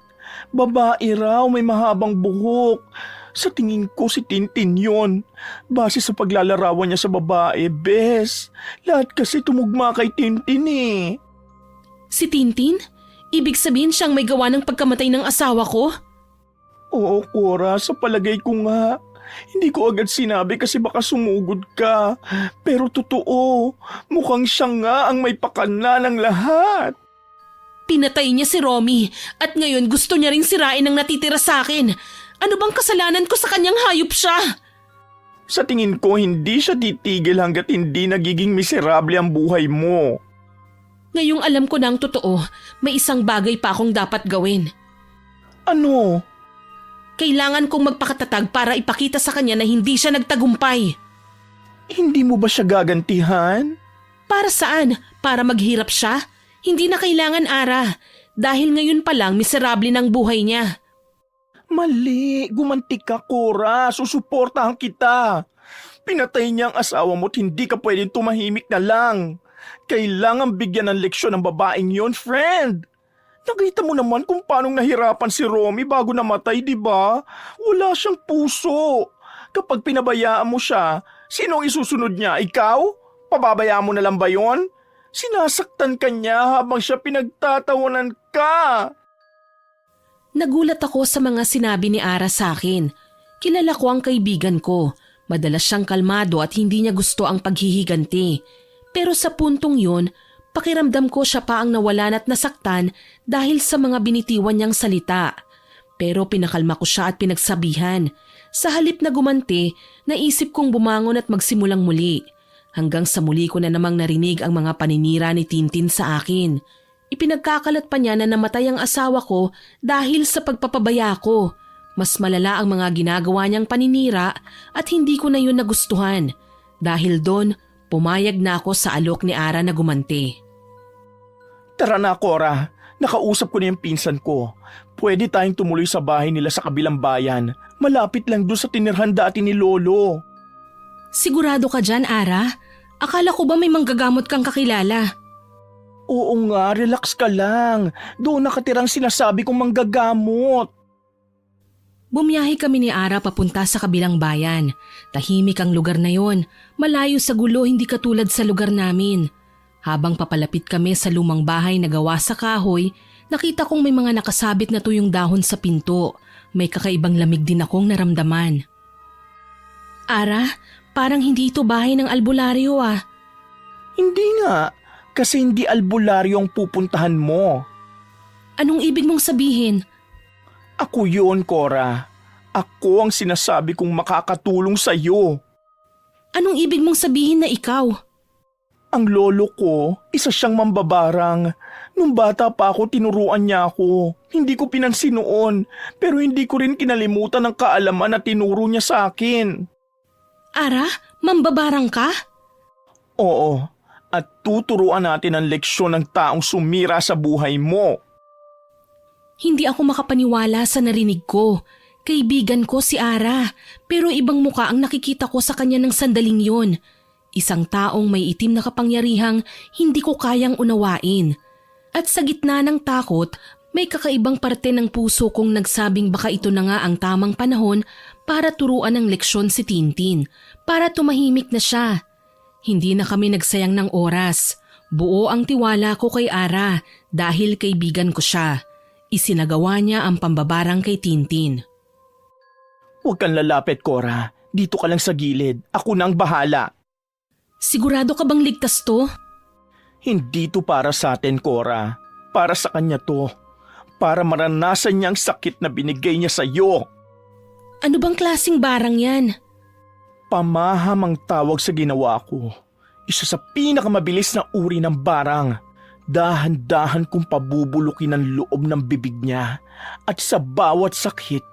Babae raw, may mahabang buhok. Sa tingin ko si Tintin yon. Base sa paglalarawan niya sa babae, bes. Lahat kasi tumugma kay Tintin eh. Si Tintin? Ibig sabihin siyang may gawa ng pagkamatay ng asawa ko? Oo, Cora, sa palagay ko nga. Hindi ko agad sinabi kasi baka sumugod ka. Pero totoo, mukhang siya nga ang may pakana ng lahat. Pinatay niya si Romy at ngayon gusto niya ring sirain ang natitira sa akin. Ano bang kasalanan ko sa kanyang hayop siya? Sa tingin ko, hindi siya titigil hanggat hindi nagiging miserable ang buhay mo. Ngayong alam ko na ang totoo, may isang bagay pa akong dapat gawin. Ano? Kailangan kong magpakatatag para ipakita sa kanya na hindi siya nagtagumpay. Hindi mo ba siya gagantihan? Para saan? Para maghirap siya? Hindi na kailangan, Ara. Dahil ngayon pa lang miserable ng buhay niya. Mali, gumanti ka, Cora. Susuportahan kita. Pinatay niya ang asawa mo at hindi ka pwedeng tumahimik na lang. Kailangan bigyan ng leksyon ng babaeng yon, friend. Nakita mo naman kung paano nahirapan si Romy bago namatay, di ba? Wala siyang puso. Kapag pinabayaan mo siya, sino ang isusunod niya? Ikaw? Pababayaan mo na lang ba yon? Sinasaktan ka niya habang siya pinagtatawanan ka. Nagulat ako sa mga sinabi ni Ara sa akin. Kilala ko ang kaibigan ko. Madalas siyang kalmado at hindi niya gusto ang paghihiganti. Pero sa puntong yun, pakiramdam ko siya pa ang nawalan at nasaktan dahil sa mga binitiwan niyang salita. Pero pinakalma ko siya at pinagsabihan. Sa halip na gumanti, naisip kong bumangon at magsimulang muli. Hanggang sa muli ko na namang narinig ang mga paninira ni Tintin sa akin. Ipinagkakalat pa niya na namatay ang asawa ko dahil sa pagpapabaya ko. Mas malala ang mga ginagawa niyang paninira at hindi ko na yun nagustuhan. Dahil doon, pumayag na ako sa alok ni Ara na gumanti. Tara na, Cora. Nakausap ko na yung pinsan ko. Pwede tayong tumuloy sa bahay nila sa kabilang bayan. Malapit lang doon sa tinirhan dati ni Lolo. Sigurado ka dyan, Ara? Akala ko ba may manggagamot kang kakilala? Oo nga, relax ka lang. Doon nakatirang sinasabi kong manggagamot. Bumiyahe kami ni Ara papunta sa kabilang bayan. Tahimik ang lugar na yon, malayo sa gulo hindi katulad sa lugar namin. Habang papalapit kami sa lumang bahay na gawa sa kahoy, nakita kong may mga nakasabit na tuyong dahon sa pinto. May kakaibang lamig din akong naramdaman. Ara, parang hindi ito bahay ng albularyo ah. Hindi nga, kasi hindi albularyo ang pupuntahan mo. Anong ibig mong sabihin? Ako yun, Cora. Ako ang sinasabi kong makakatulong sa'yo. Anong ibig mong sabihin na ikaw? Ang lolo ko, isa siyang mambabarang. Nung bata pa ako, tinuruan niya ako. Hindi ko pinansin noon, pero hindi ko rin kinalimutan ang kaalaman na tinuro niya sa akin. Ara, mambabarang ka? Oo, at tuturuan natin ang leksyon ng taong sumira sa buhay mo. Hindi ako makapaniwala sa narinig ko. Kaibigan ko si Ara, pero ibang muka ang nakikita ko sa kanya ng sandaling yun. Isang taong may itim na kapangyarihang hindi ko kayang unawain. At sa gitna ng takot, may kakaibang parte ng puso kong nagsabing baka ito na nga ang tamang panahon para turuan ng leksyon si Tintin, para tumahimik na siya. Hindi na kami nagsayang ng oras. Buo ang tiwala ko kay Ara dahil kaibigan ko siya. Isinagawa niya ang pambabarang kay Tintin. Huwag kang lalapit, Cora. Dito ka lang sa gilid. Ako nang bahala. Sigurado ka bang ligtas to? Hindi to para sa atin, Cora. Para sa kanya to. Para maranasan niya ang sakit na binigay niya sa iyo. Ano bang klaseng barang yan? Pamaham ang tawag sa ginawa ko. Isa sa pinakamabilis na uri ng barang. Dahan-dahan kong pabubulukin ang loob ng bibig niya. At sa bawat sakit,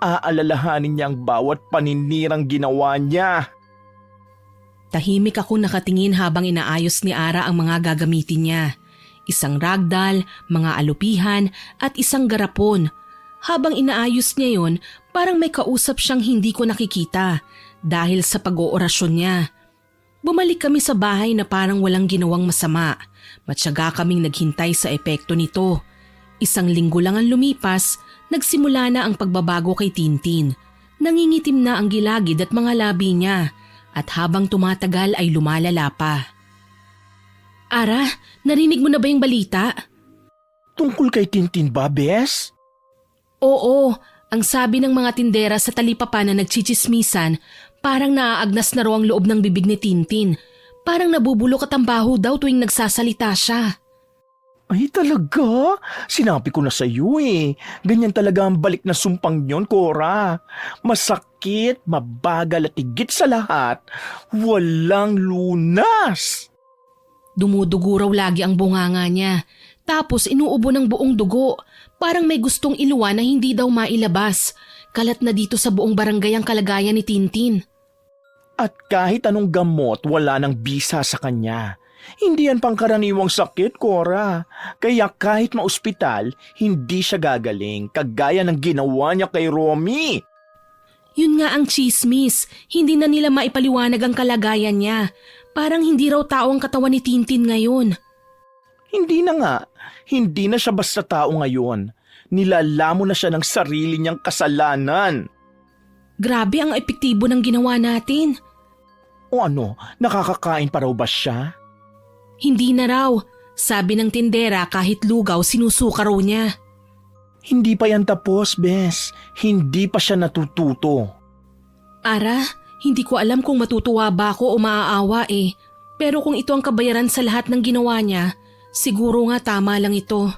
aalalahanin niya ang bawat paninirang ginawa niya. Tahimik ako nakatingin habang inaayos ni Ara ang mga gagamitin niya. Isang ragdal, mga alupihan at isang garapon. Habang inaayos niya yon, parang may kausap siyang hindi ko nakikita dahil sa pag-oorasyon niya. Bumalik kami sa bahay na parang walang ginawang masama. Matyaga kaming naghintay sa epekto nito. Isang linggo lang ang lumipas, nagsimula na ang pagbabago kay Tintin. Nangingitim na ang gilagid at mga labi niya. At habang tumatagal ay lumalala pa. Ara, narinig mo na ba yung balita? Tungkol kay Tintin ba, Bes? Oo, Ang sabi ng mga tindera sa talipapa na nagchichismisan, parang naaagnas na raw ang loob ng bibig ni Tintin. Parang nabubulok at ang baho daw tuwing nagsasalita siya. Ay talaga? Sinabi ko na sa iyo eh. Ganyan talaga ang balik na sumpang yon, Cora. Masakit, mabagal at higit sa lahat, walang lunas. Dumudugo raw lagi ang bunganga niya. Tapos inuubo ng buong dugo. Parang may gustong iluwa na hindi daw mailabas. Kalat na dito sa buong barangay ang kalagayan ni Tintin. At kahit anong gamot, wala nang bisa sa kanya. Hindi yan pangkaraniwang sakit, Cora. Kaya kahit maospital, hindi siya gagaling, kagaya ng ginawa niya kay Romy. Yun nga ang chismis. Hindi na nila maipaliwanag ang kalagayan niya. Parang hindi raw tao ang katawan ni Tintin ngayon. Hindi na nga. Hindi na siya basta tao ngayon. Nilalamo na siya ng sarili niyang kasalanan. Grabe ang epektibo ng ginawa natin. O ano, nakakakain pa raw ba siya? Hindi na raw. Sabi ng tindera kahit lugaw sinusuka raw niya. Hindi pa yan tapos, Bes. Hindi pa siya natututo. Ara, hindi ko alam kung matutuwa ba ako o maaawa eh. Pero kung ito ang kabayaran sa lahat ng ginawa niya, siguro nga tama lang ito.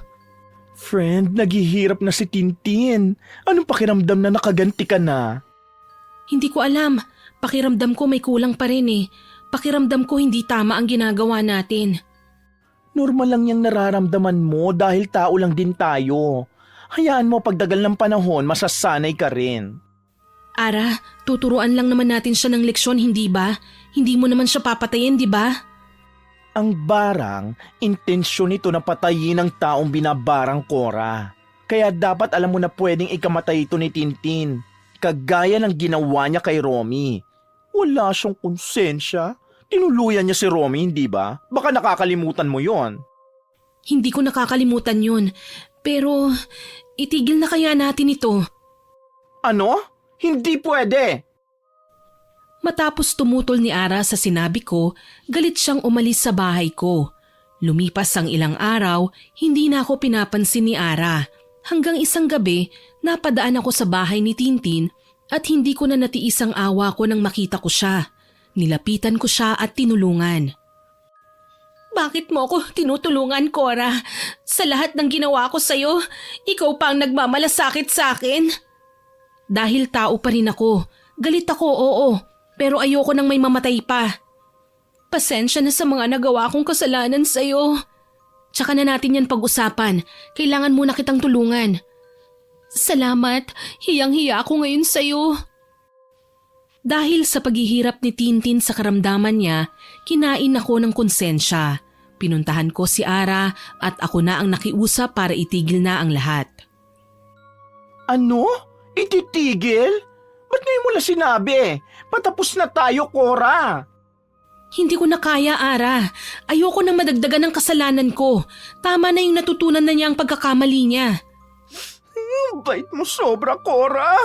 Friend, naghihirap na si Tintin. Anong pakiramdam na nakaganti ka na? Hindi ko alam. Pakiramdam ko may kulang pa rin eh. Pakiramdam ko hindi tama ang ginagawa natin. Normal lang yung nararamdaman mo dahil tao lang din tayo. Hayaan mo pagdagal ng panahon, masasanay ka rin. Ara, tuturuan lang naman natin siya ng leksyon, hindi ba? Hindi mo naman siya papatayin, di ba? Ang barang, intensyon nito na patayin ang taong binabarang, Cora. Kaya dapat alam mo na pwedeng ikamatay ito ni Tintin. Kagaya ng ginawa niya kay Romy. Wala siyang konsensya. Tinuluyan niya si Romy, hindi ba? Baka nakakalimutan mo yon. Hindi ko nakakalimutan yun. Pero, itigil na kaya natin ito. Ano? Hindi pwede! Matapos tumutol ni Ara sa sinabi ko, galit siyang umalis sa bahay ko. Lumipas ang ilang araw, hindi na ako pinapansin ni Ara. Hanggang isang gabi, napadaan ako sa bahay ni Tintin at hindi ko na natiis ang awa ko nang makita ko siya. Nilapitan ko siya at tinulungan. Bakit mo ako tinutulungan, Cora? Sa lahat ng ginawa ko sa'yo, ikaw pa ang nagmamalasakit sa akin. Dahil tao pa rin ako. Galit ako, oo. Pero ayoko nang may mamatay pa. Pasensya na sa mga nagawa kong kasalanan sa'yo. Tsaka na natin yan pag-usapan. Kailangan muna kitang tulungan. Salamat. Hiyang-hiya ako ngayon sa'yo. Dahil sa paghihirap ni Tintin sa karamdaman niya, kinain ako ng konsensya. Pinuntahan ko si Ara at ako na ang nakiusap para itigil na ang lahat. Ano? Ititigil? Ba't ngayon mo lang sinabi? Patapos na tayo, Cora. Hindi ko na kaya, Ara. Ayoko na madagdagan ng kasalanan ko. Tama na yung natutunan na niya ang pagkakamali niya. Bait mo sobra, Cora.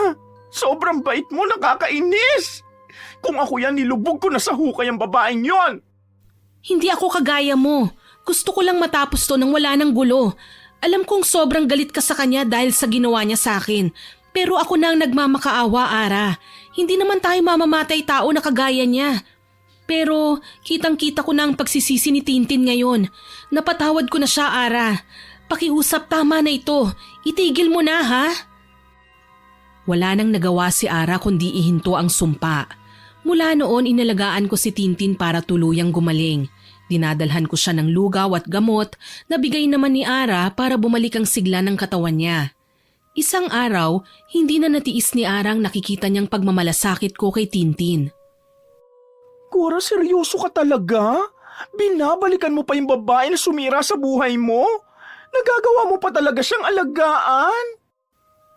Sobrang bait mo, nakakainis. Kung ako yan, nilubog ko na sa hukay ang babaeng yon. Hindi ako kagaya mo. Gusto ko lang matapos to nang wala ng gulo. Alam kong sobrang galit ka sa kanya dahil sa ginawa niya sa akin. Pero ako na ang nagmamakaawa, Ara. Hindi naman tayo mamamatay tao na kagaya niya. Pero kitang-kita ko na ang pagsisisi ni Tintin ngayon. Napatawad ko na siya, Ara. Pakiusap, tama na ito. Itigil mo na, ha? Wala nang nagawa si Ara kundi ihinto ang sumpa. Mula noon inalagaan ko si Tintin para tuluyang gumaling. Dinadalhan ko siya ng lugaw at gamot na bigay naman ni Ara para bumalik ang sigla ng katawan niya. Isang araw, hindi na natiis ni Ara ang nakikita niyang pagmamalasakit ko kay Tintin. Cora, seryoso ka talaga? Binabalikan mo pa yung babae na sumira sa buhay mo? Nagagawa mo pa talaga siyang alagaan?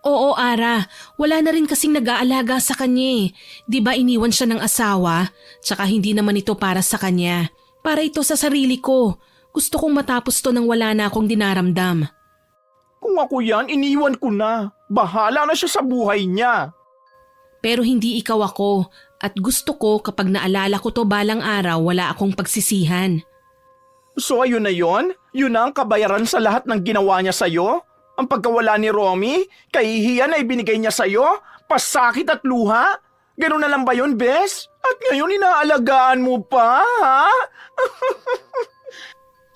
Oo, Ara. Wala na rin kasing nag-aalaga sa kanya eh. Di ba iniwan siya ng asawa? Tsaka hindi naman ito para sa kanya. Para ito sa sarili ko. Gusto kong matapos to nang wala na akong dinaramdam. Kung ako yan, iniwan ko na. Bahala na siya sa buhay niya. Pero hindi ikaw ako. At gusto ko kapag naalala ko to balang araw, wala akong pagsisihan. So ayun na yon? Yun na ang kabayaran sa lahat ng ginawa niya sa'yo? Ang pagkawala ni Romy, kahihiyan na ibinigay niya sa'yo? Pasakit at luha? Ganun na lang ba yun, Bes? At ngayon inaalagaan mo pa, ha?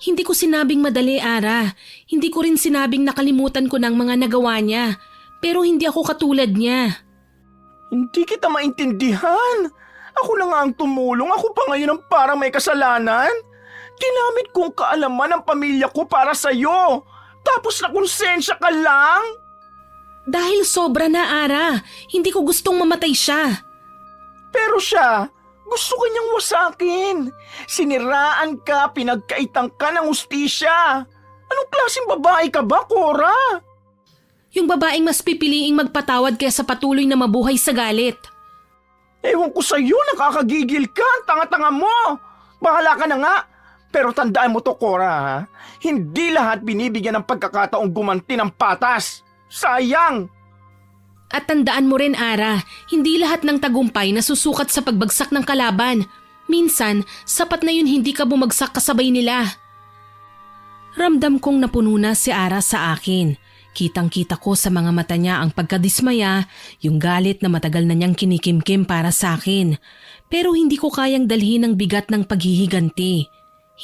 Hindi ko sinabing madali, Ara. Hindi ko rin sinabing nakalimutan ko ng mga nagawa niya. Pero hindi ako katulad niya. Hindi kita maintindihan. Ako na nga ang tumulong. Ako pa ngayon ang parang may kasalanan. Ginamit kong kaalaman ng pamilya ko para sa'yo. Tapos nakonsensya ka lang? Dahil sobra na, Ara. Hindi ko gustong mamatay siya. Pero siya, gusto ka niyang wasakin. Siniraan ka, pinagkaitan ka ng hustisya. Anong klaseng babae ka ba, Cora? Yung babaeng mas pipiliing magpatawad kaysa patuloy na mabuhay sa galit. Ewan ko sa'yo, nakakagigil ka. Tanga-tanga mo. Bahala ka na nga. Pero tandaan mo to, Cora, ha? Hindi lahat binibigyan ng pagkakataong gumanti ng patas. Sayang! At tandaan mo rin, Ara, hindi lahat ng tagumpay nasusukat sa pagbagsak ng kalaban. Minsan, sapat na yun hindi ka bumagsak kasabay nila. Ramdam kong napuno na si Ara sa akin. Kitang-kita ko sa mga mata niya ang pagkadismaya, yung galit na matagal na niyang kinikimkim para sa akin. Pero hindi ko kayang dalhin ang bigat ng paghihiganti.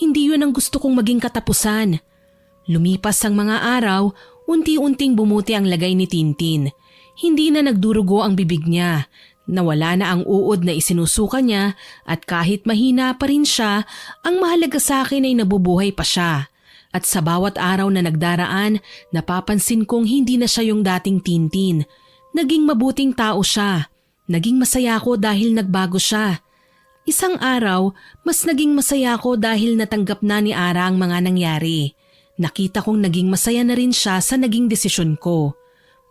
Hindi yun ang gusto kong maging katapusan. Lumipas ang mga araw, unti-unting bumuti ang lagay ni Tintin. Hindi na nagdurugo ang bibig niya. Nawala na ang uod na isinusuka niya at kahit mahina pa rin siya, ang mahalaga sa akin ay nabubuhay pa siya. At sa bawat araw na nagdaraan, napapansin kong hindi na siya yung dating Tintin. Naging mabuting tao siya. Naging masaya ako dahil nagbago siya. Isang araw, mas naging masaya ako dahil natanggap na ni Ara ang mga nangyari. Nakita kong naging masaya na rin siya sa naging desisyon ko.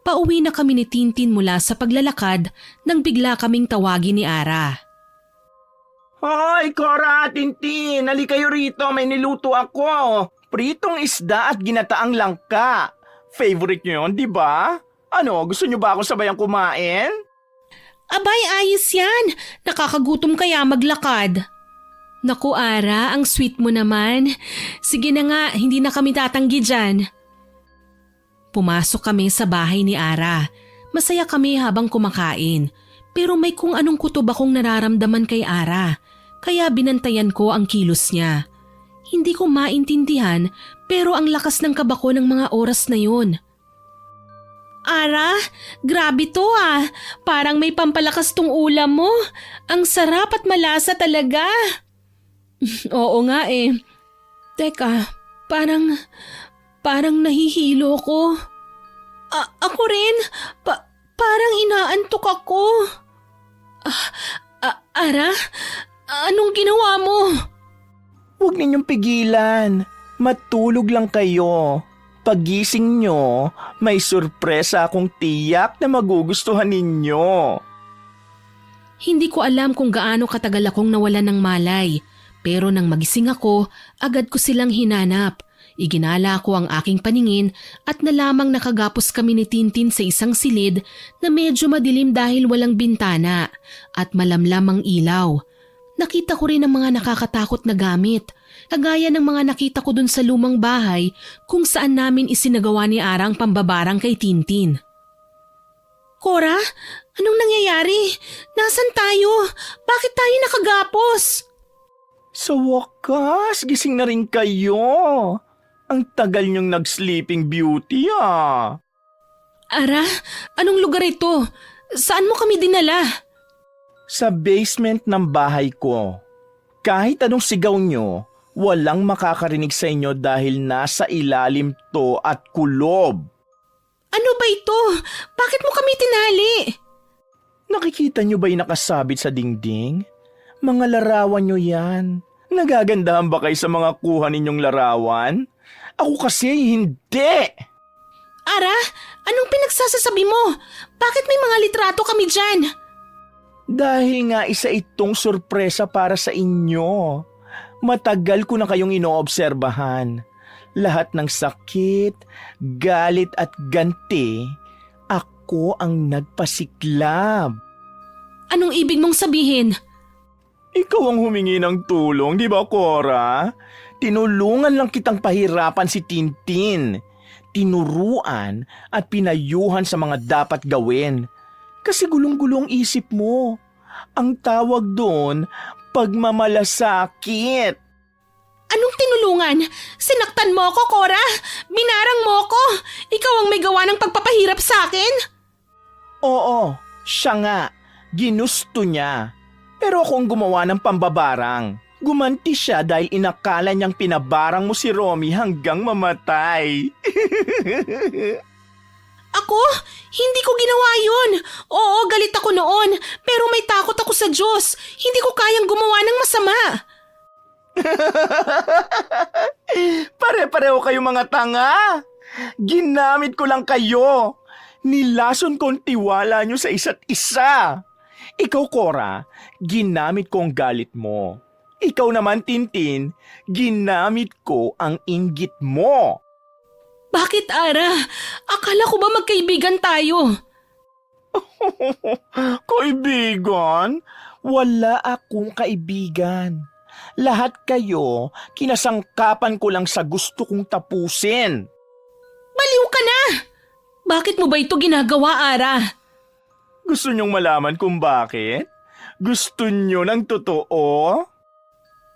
Pauwi na kami ni Tintin mula sa paglalakad nang bigla kaming tawagin ni Ara. Hoy, Cora, Tintin, nali kayo rito, may niluto ako. Pritong isda at ginataang langka. Favorite nyo yun, di ba? Ano, gusto nyo ba ako sabayang kumain? Abay, ayos yan. Nakakagutom kaya maglakad. Naku, Ara, ang sweet mo naman. Sige na nga, hindi na kami tatanggi dyan. Pumasok kami sa bahay ni Ara. Masaya kami habang kumakain. Pero may kung anong kutob akong nararamdaman kay Ara. Kaya binantayan ko ang kilos niya. Hindi ko maintindihan pero ang lakas ng kaba ko ng mga oras na yun. Ara, grabe to ah. Parang may pampalakas tong ulam mo. Ang sarap at malasa talaga. Oo nga eh. Teka, parang nahihilo ko. Ako rin. Parang inaantok ako. Ara, anong ginawa mo? Huwag ninyong pigilan. Matulog lang kayo. Pagising nyo, may surpresa akong tiyak na magugustuhan ninyo. Hindi ko alam kung gaano katagal akong nawalan ng malay. Pero nang magising ako, agad ko silang hinanap. Iginala ko ang aking paningin at nalamang nakagapos kami ni Tintin sa isang silid na medyo madilim dahil walang bintana at malamlam ang ilaw. Nakita ko rin ang mga nakakatakot na gamit, kagaya ng mga nakita ko dun sa lumang bahay kung saan namin isinagawa ni Ara ang pambabarang kay Tintin. Cora, anong nangyayari? Nasaan tayo? Bakit tayo nakagapos? Sa wakas, gising na rin kayo. Ang tagal niyong nag-sleeping beauty ah. Ara, anong lugar ito? Saan mo kami dinala? Sa basement ng bahay ko. Kahit anong sigaw nyo, walang makakarinig sa inyo dahil nasa ilalim to at kulob. Ano ba ito? Bakit mo kami tinali? Nakikita nyo ba yung nakasabit sa dingding? Mga larawan nyo yan. Nagagandahan ba kayo sa mga kuha ninyong larawan? Ako kasi hindi. Ara, anong pinagsasasabi mo? Bakit may mga litrato kami dyan? Dahil nga isa itong sorpresa para sa inyo. Matagal ko na kayong inoobserbahan. Lahat ng sakit, galit at ganti, ako ang nagpasiklab. Anong ibig mong sabihin? Ikaw ang humingi ng tulong, di ba, Cora? Tinulungan lang kitang pahirapan si Tintin. tinuruan at pinayuhan sa mga dapat gawin. Kasi gulong-gulong isip mo. Ang tawag doon, pagmamalasakit. Anong tinulungan? Sinaktan mo ako, Cora? Binarang mo ako? Ikaw ang may gawa ng pagpapahirap sa akin? Oo, siya nga. Ginusto niya. Pero ako ang gumawa ng pambabarang. Gumanti siya dahil inakala niyang pinabarang mo si Romy hanggang mamatay. Ako? Hindi ko ginawa yun. Oo, galit ako noon. Pero may takot ako sa Diyos. Hindi ko kayang gumawa ng masama. Pare-pareho kayo mga tanga. Ginamit ko lang kayo. Nilason ko ang tiwala nyo sa isa't isa. Ikaw, Cora, ginamit ko ang galit mo. Ikaw naman, Tintin, ginamit ko ang inggit mo. Bakit, Ara? Akala ko ba magkaibigan tayo? Kaibigan? Wala akong kaibigan. Lahat kayo, kinasangkapan ko lang sa gusto kong tapusin. Baliw ka na! Bakit mo ba ito ginagawa, Ara? Gusto niyong malaman kung bakit? Gusto niyo ng totoo?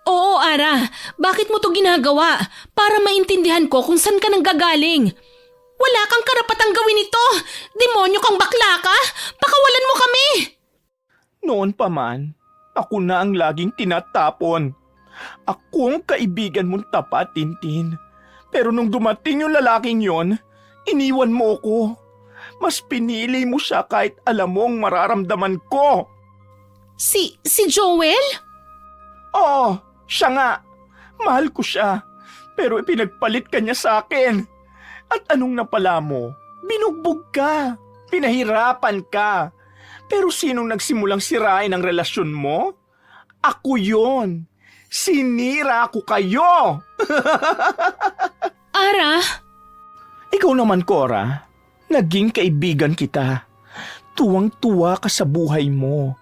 Oo, Ara. Bakit mo to ginagawa? Para maintindihan ko kung saan ka nanggagaling. Wala kang karapatang gawin ito. Demonyo kang bakla ka. Pakawalan mo kami. Noon pa man, ako na ang laging tinatapon. Ako ang kaibigan mong tapat, Tintin. Pero nung dumating yung lalaking yon, iniwan mo ko. Mas pinili mo siya kahit alam mo ang mararamdaman ko. Si Joel? Oo, siya nga. Mahal ko siya. Pero ipinagpalit ka niya sa akin. At anong napala mo? Binugbog ka. Pinahirapan ka. Pero sinong nagsimulang sirain ang relasyon mo? Ako yon. Sinira ko kayo. Ara? Ikaw naman, Cora. Naging kaibigan kita. Tuwang-tuwa ka sa buhay mo.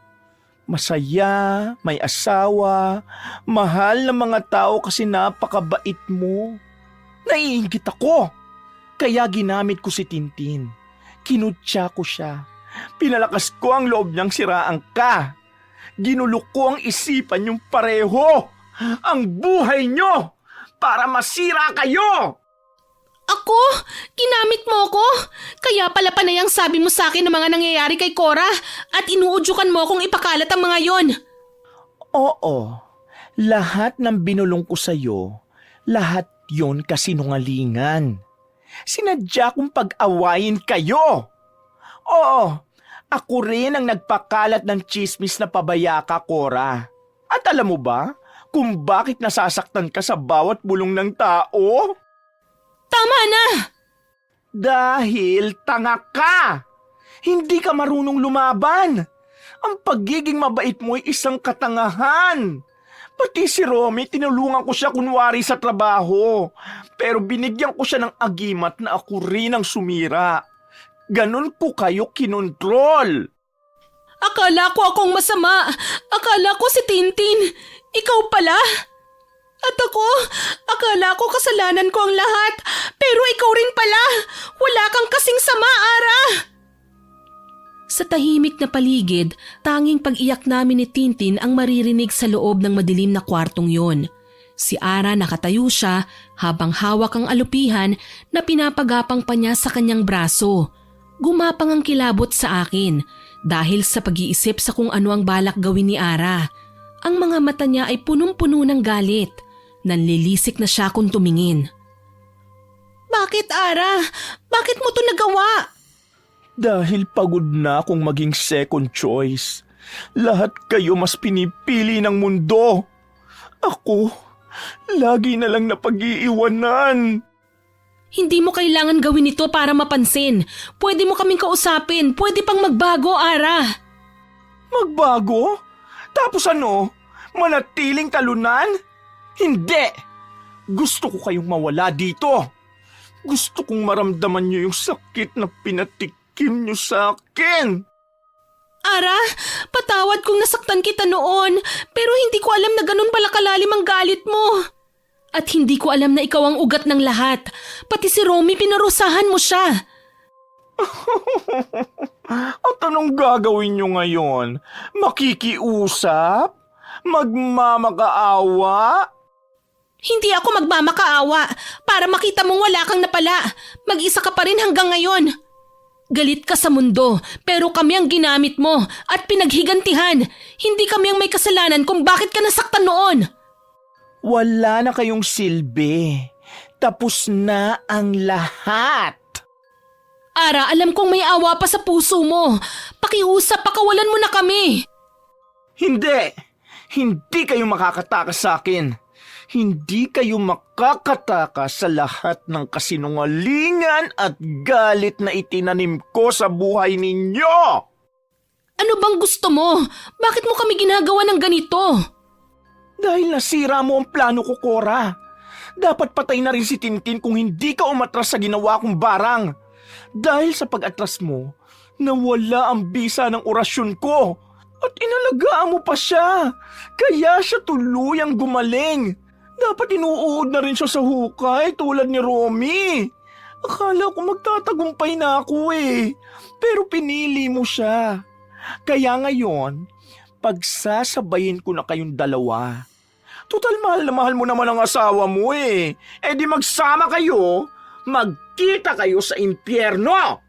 Masaya, may asawa, mahal ng mga tao kasi napakabait mo. Naiinggit ako. Kaya ginamit ko si Tintin. Kinutya ko siya. Pinalakas ko ang loob niyang siraan ka. Ginulok ko ang isipan niyong pareho. Ang buhay niyo para masira kayo. Ako? Ginamit mo ko? Kaya pala panayang sabi mo sa akin ng mga nangyayari kay Cora at inuudyukan mo kung ipakalat ang mga yon. Oo, lahat ng binulong ko sa'yo, lahat yon kasinungalingan. Sinadya kong pag-awayin kayo. Oo, ako rin ang nagpakalat ng tsismis na pabaya ka, Cora. At alam mo ba kung bakit nasasaktan ka sa bawat bulong ng tao? Tama na! Dahil tanga ka! Hindi ka marunong lumaban. Ang pagiging mabait mo ay isang katangahan. Pati si Romy, tinulungan ko siya kunwari sa trabaho. Pero binigyan ko siya ng agimat na ako rin ang sumira. Ganon ko kayo kinontrol. Akala ko akong masama. Akala ko si Tintin. Ikaw pala. At ako, akala ko kasalanan ko ang lahat. Pero ikaw rin pala. Wala kang kasing sama, Ara. Sa tahimik na paligid, tanging pag-iyak namin ni Tintin ang maririnig sa loob ng madilim na kwartong yon. Si Ara nakatayo siya habang hawak ang alupihan na pinapagapang pa niya sa kanyang braso. Gumapang ang kilabot sa akin dahil sa pag-iisip sa kung ano ang balak gawin ni Ara. Ang mga mata niya ay punong-puno ng galit. Nanlilisik na siya kung tumingin. Bakit, Ara? Bakit mo to nagawa? Dahil pagod na akong maging second choice. Lahat kayo mas pinipili ng mundo. Ako, lagi na lang napag-iiwanan. Hindi mo kailangan gawin ito para mapansin. Pwede mo kaming kausapin. Pwede pang magbago, Ara. Magbago? Tapos ano? Manatiling talunan? Hindi! Gusto ko kayong mawala dito. Gusto kong maramdaman niyo yung sakit na pinatikim niyo sa akin. Ara, patawad kung nasaktan kita noon, pero hindi ko alam na ganun pala kalalim ang galit mo. At hindi ko alam na ikaw ang ugat ng lahat. Pati si Romy pinarusahan mo siya. At anong gagawin nyo ngayon? Makikiusap? Magmamakaawa? Hindi ako magmamakaawa para makita mong wala kang napala. Mag-isa ka pa rin hanggang ngayon. Galit ka sa mundo pero kami ang ginamit mo at pinaghigantihan. Hindi kami ang may kasalanan kung bakit ka nasaktan noon. Wala na kayong silbi. Tapos na ang lahat. Ara, alam kong may awa pa sa puso mo. Pakiusap, pakawalan mo na kami. Hindi! Hindi kayo makakatakas sa akin. Hindi kayo makakatakas sa lahat ng kasinungalingan at galit na itinanim ko sa buhay ninyo! Ano bang gusto mo? Bakit mo kami ginagawa ng ganito? Dahil nasira mo ang plano ko, Cora. Dapat patay na rin si Tintin kung hindi ka umatras sa ginawa kong barang. Dahil sa pag-atras mo, nawala ang bisa ng orasyon ko. At inalagaan mo pa siya. Kaya siya tuluyang gumaling. Dapat inuud na rin siya sa hukay tulad ni Romy. Akala ko magtatagumpay na ako eh. Pero pinili mo siya. Kaya ngayon, pagsasabayin ko na kayong dalawa. Total mahal na mahal mo naman ang asawa mo eh. Eh di magsama kayo, magkita kayo sa impyerno.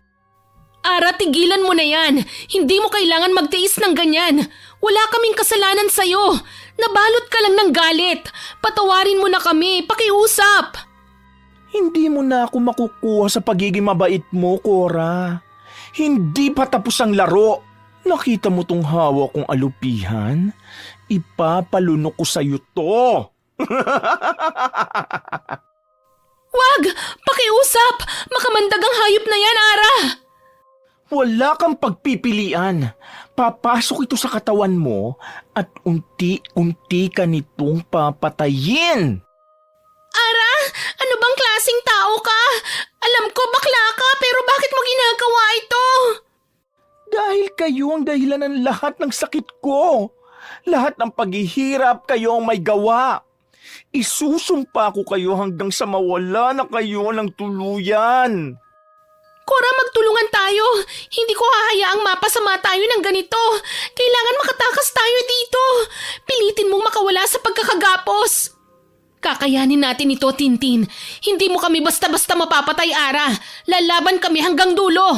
Ara, tigilan mo na yan. Hindi mo kailangan magtiis ng ganyan. Wala kaming kasalanan sa'yo. Nabalot ka lang ng galit. Patawarin mo na kami. Pakiusap. Hindi mo na ako makukuha sa pagiging mabait mo, Cora. Hindi pa tapos ang laro. Nakita mo tong hawak kong alupihan? Ipapalunok ko sa'yo to. Wag! Pakiusap! Makamandagang hayop na yan, Ara! Wala kang pagpipilian. Papasok ito sa katawan mo at unti-unti ka nitong papatayin. Ara! Ano bang klaseng tao ka? Alam ko bakla ka pero bakit mo ginagawa ito? Dahil kayo ang dahilan ng lahat ng sakit ko. Lahat ng paghihirap kayo ang may gawa. Isusumpa ko kayo hanggang sa mawala na kayo ng tuluyan. Cora, magtulungan tayo. Hindi ko hahayaang mapasama tayo ng ganito. Kailangan makatakas tayo dito. Pilitin mong makawala sa pagkakagapos. Kakayanin natin ito, Tintin. Hindi mo kami basta-basta mapapatay, Ara. Lalaban kami hanggang dulo.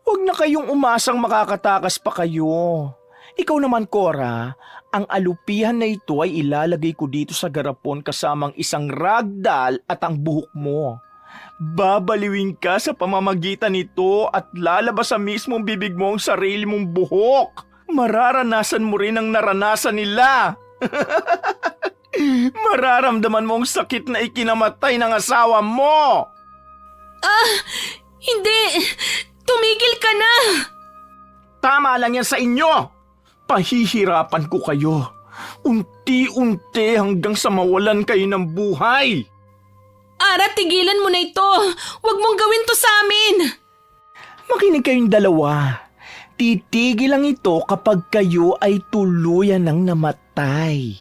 Huwag na kayong umasang makakatakas pa kayo. Ikaw naman, Cora, ang alupihan na ito ay ilalagay ko dito sa garapon kasamang isang ragdal at ang buhok mo. Babaliwin ka sa pamamagitan nito at lalabas sa mismong bibig mo ang sarili mong buhok. Mararanasan mo rin ang naranasan nila. Mararamdaman mo ang sakit na ikinamatay ng asawa mo. Hindi. Tumigil ka na. Tama lang yan sa inyo. Pahihirapan ko kayo. Unti-unti hanggang sa mawalan kayo ng buhay. Ara, tigilan mo na ito. Huwag mong gawin to sa amin. Makinig kayong dalawa. Titigil lang ito kapag kayo ay tuluyan ng namatay.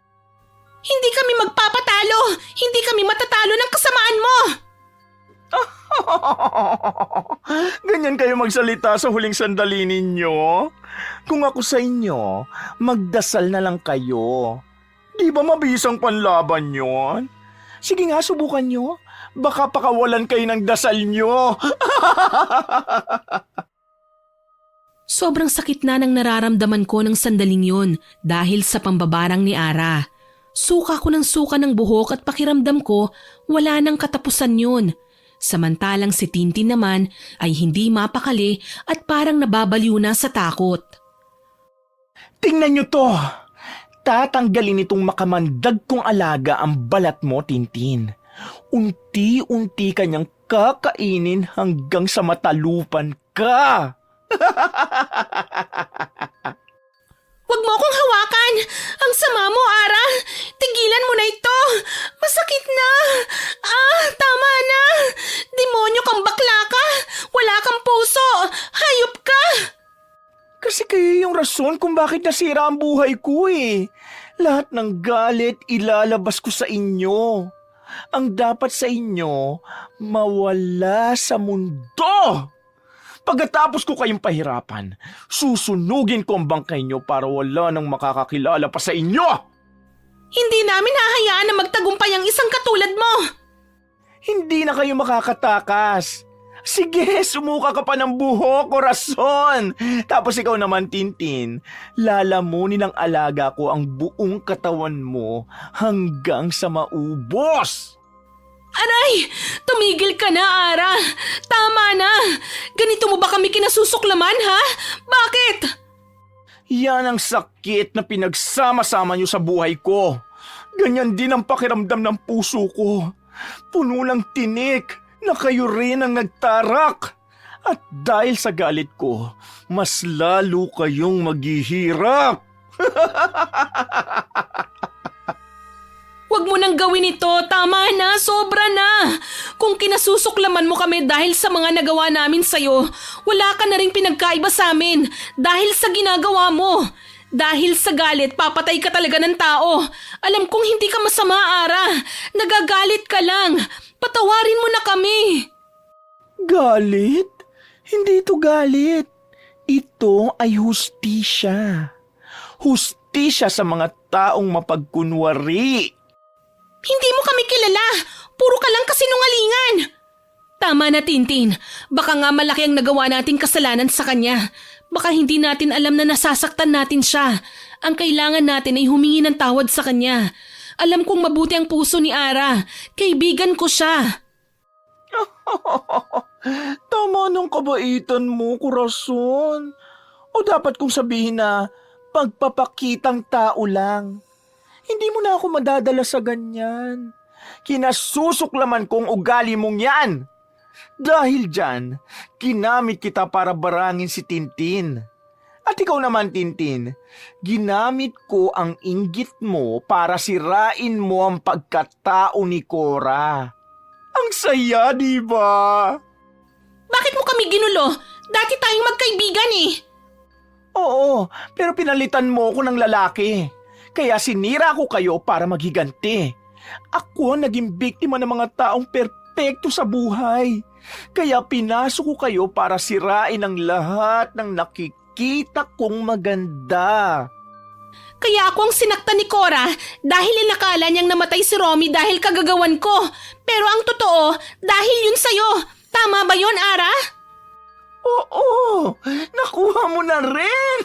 Hindi kami magpapatalo. Hindi kami matatalo ng kasamaan mo. Ganyan kayo magsalita sa huling sandali ninyo? Kung ako sa inyo, magdasal na lang kayo. Di ba mabisang panlaban yon? Sige nga, subukan nyo. Baka pakawalan kayo ng dasal nyo. Sobrang sakit na ng nararamdaman ko ng sandaling yun dahil sa pambabarang ni Ara. Suka ko ng suka ng buhok at pakiramdam ko wala nang katapusan yun. Samantalang si Tintin naman ay hindi mapakali at parang nababaliw na sa takot. Tingnan nyo to. Tatanggalin itong makamandag kong alaga ang balat mo, Tintin. Unti-unti kanyang kakainin hanggang sa matalupan ka. Huwag mo akong hawakan! Ang sama mo, Ara! Tigilan mo na ito! Masakit na! Tama na! Demonyo kang bakla ka! Wala kang puso! Hayop ka! Kasi kayo yung rason kung bakit nasira ang buhay ko eh. Lahat ng galit ilalabas ko sa inyo. Ang dapat sa inyo, mawala sa mundo. Pagkatapos ko kayong pahirapan, susunugin ko ang bangkay nyo para wala nang makakakilala pa sa inyo. Hindi namin hahayaan na magtagumpay ang isang katulad mo! Hindi na kayo makakatakas. Sige, sumuka ka pa ng buhok, korason. Tapos ikaw naman, Tintin, lalamunin ng alaga ko ang buong katawan mo hanggang sa maubos. Aray! Tumigil ka na, Ara! Tama na! Ganito mo ba kami kinasusuklaman, ha? Bakit? Yan ang sakit na pinagsama-sama niyo sa buhay ko. Ganyan din ang pakiramdam ng puso ko. Puno ng tinik na kayo rin ang nagtarak. At dahil sa galit ko, mas lalo kayong maghihirap. Huwag mo nang gawin ito. Tama na. Sobra na. Kung kinasusuklaman mo kami dahil sa mga nagawa namin sa'yo, wala ka na ring pinagkaiba sa amin dahil sa ginagawa mo. Dahil sa galit, papatay ka talaga ng tao. Alam kong hindi ka masama, Ara. Nagagalit ka lang. Patawarin mo na kami. Galit? Hindi ito galit. Ito ay hustisya. Hustisya sa mga taong mapagkunwari. Hindi mo kami kilala. Puro ka lang kasinungalingan. Tama na, Tintin. Baka nga malaki ang nagawa nating kasalanan sa kanya. Baka hindi natin alam na nasasaktan natin siya. Ang kailangan natin ay humingi ng tawad sa kanya. Alam kong mabuti ang puso ni Ara. Kaibigan ko siya. Tama ng kabaitan mo, korason. O dapat kong sabihin na pagpapakitang tao lang. Hindi mo na ako madadala sa ganyan. Kinasusuklaman kong ugali mong yan. Dahil dyan, ginamit kita para barangin si Tintin. At ikaw naman, Tintin, ginamit ko ang inggit mo para sirain mo ang pagkatao ni Cora. Ang saya, di ba? Bakit mo kami ginulo? Dati tayong magkaibigan eh. Oo, pero pinalitan mo ko ng lalaki. Kaya sinira ko kayo para maghiganti. Ako ang naging biktima ng mga taong perpekto sa buhay. Kaya pinasok ko kayo para sirain ang lahat ng nakikita kong maganda. Kaya ako ang sinaktan ni Cora dahil inakala niyang namatay si Romy dahil kagagawan ko. Pero ang totoo, dahil yun sa'yo. Tama ba yun, Ara? Oo, nakuha mo na rin.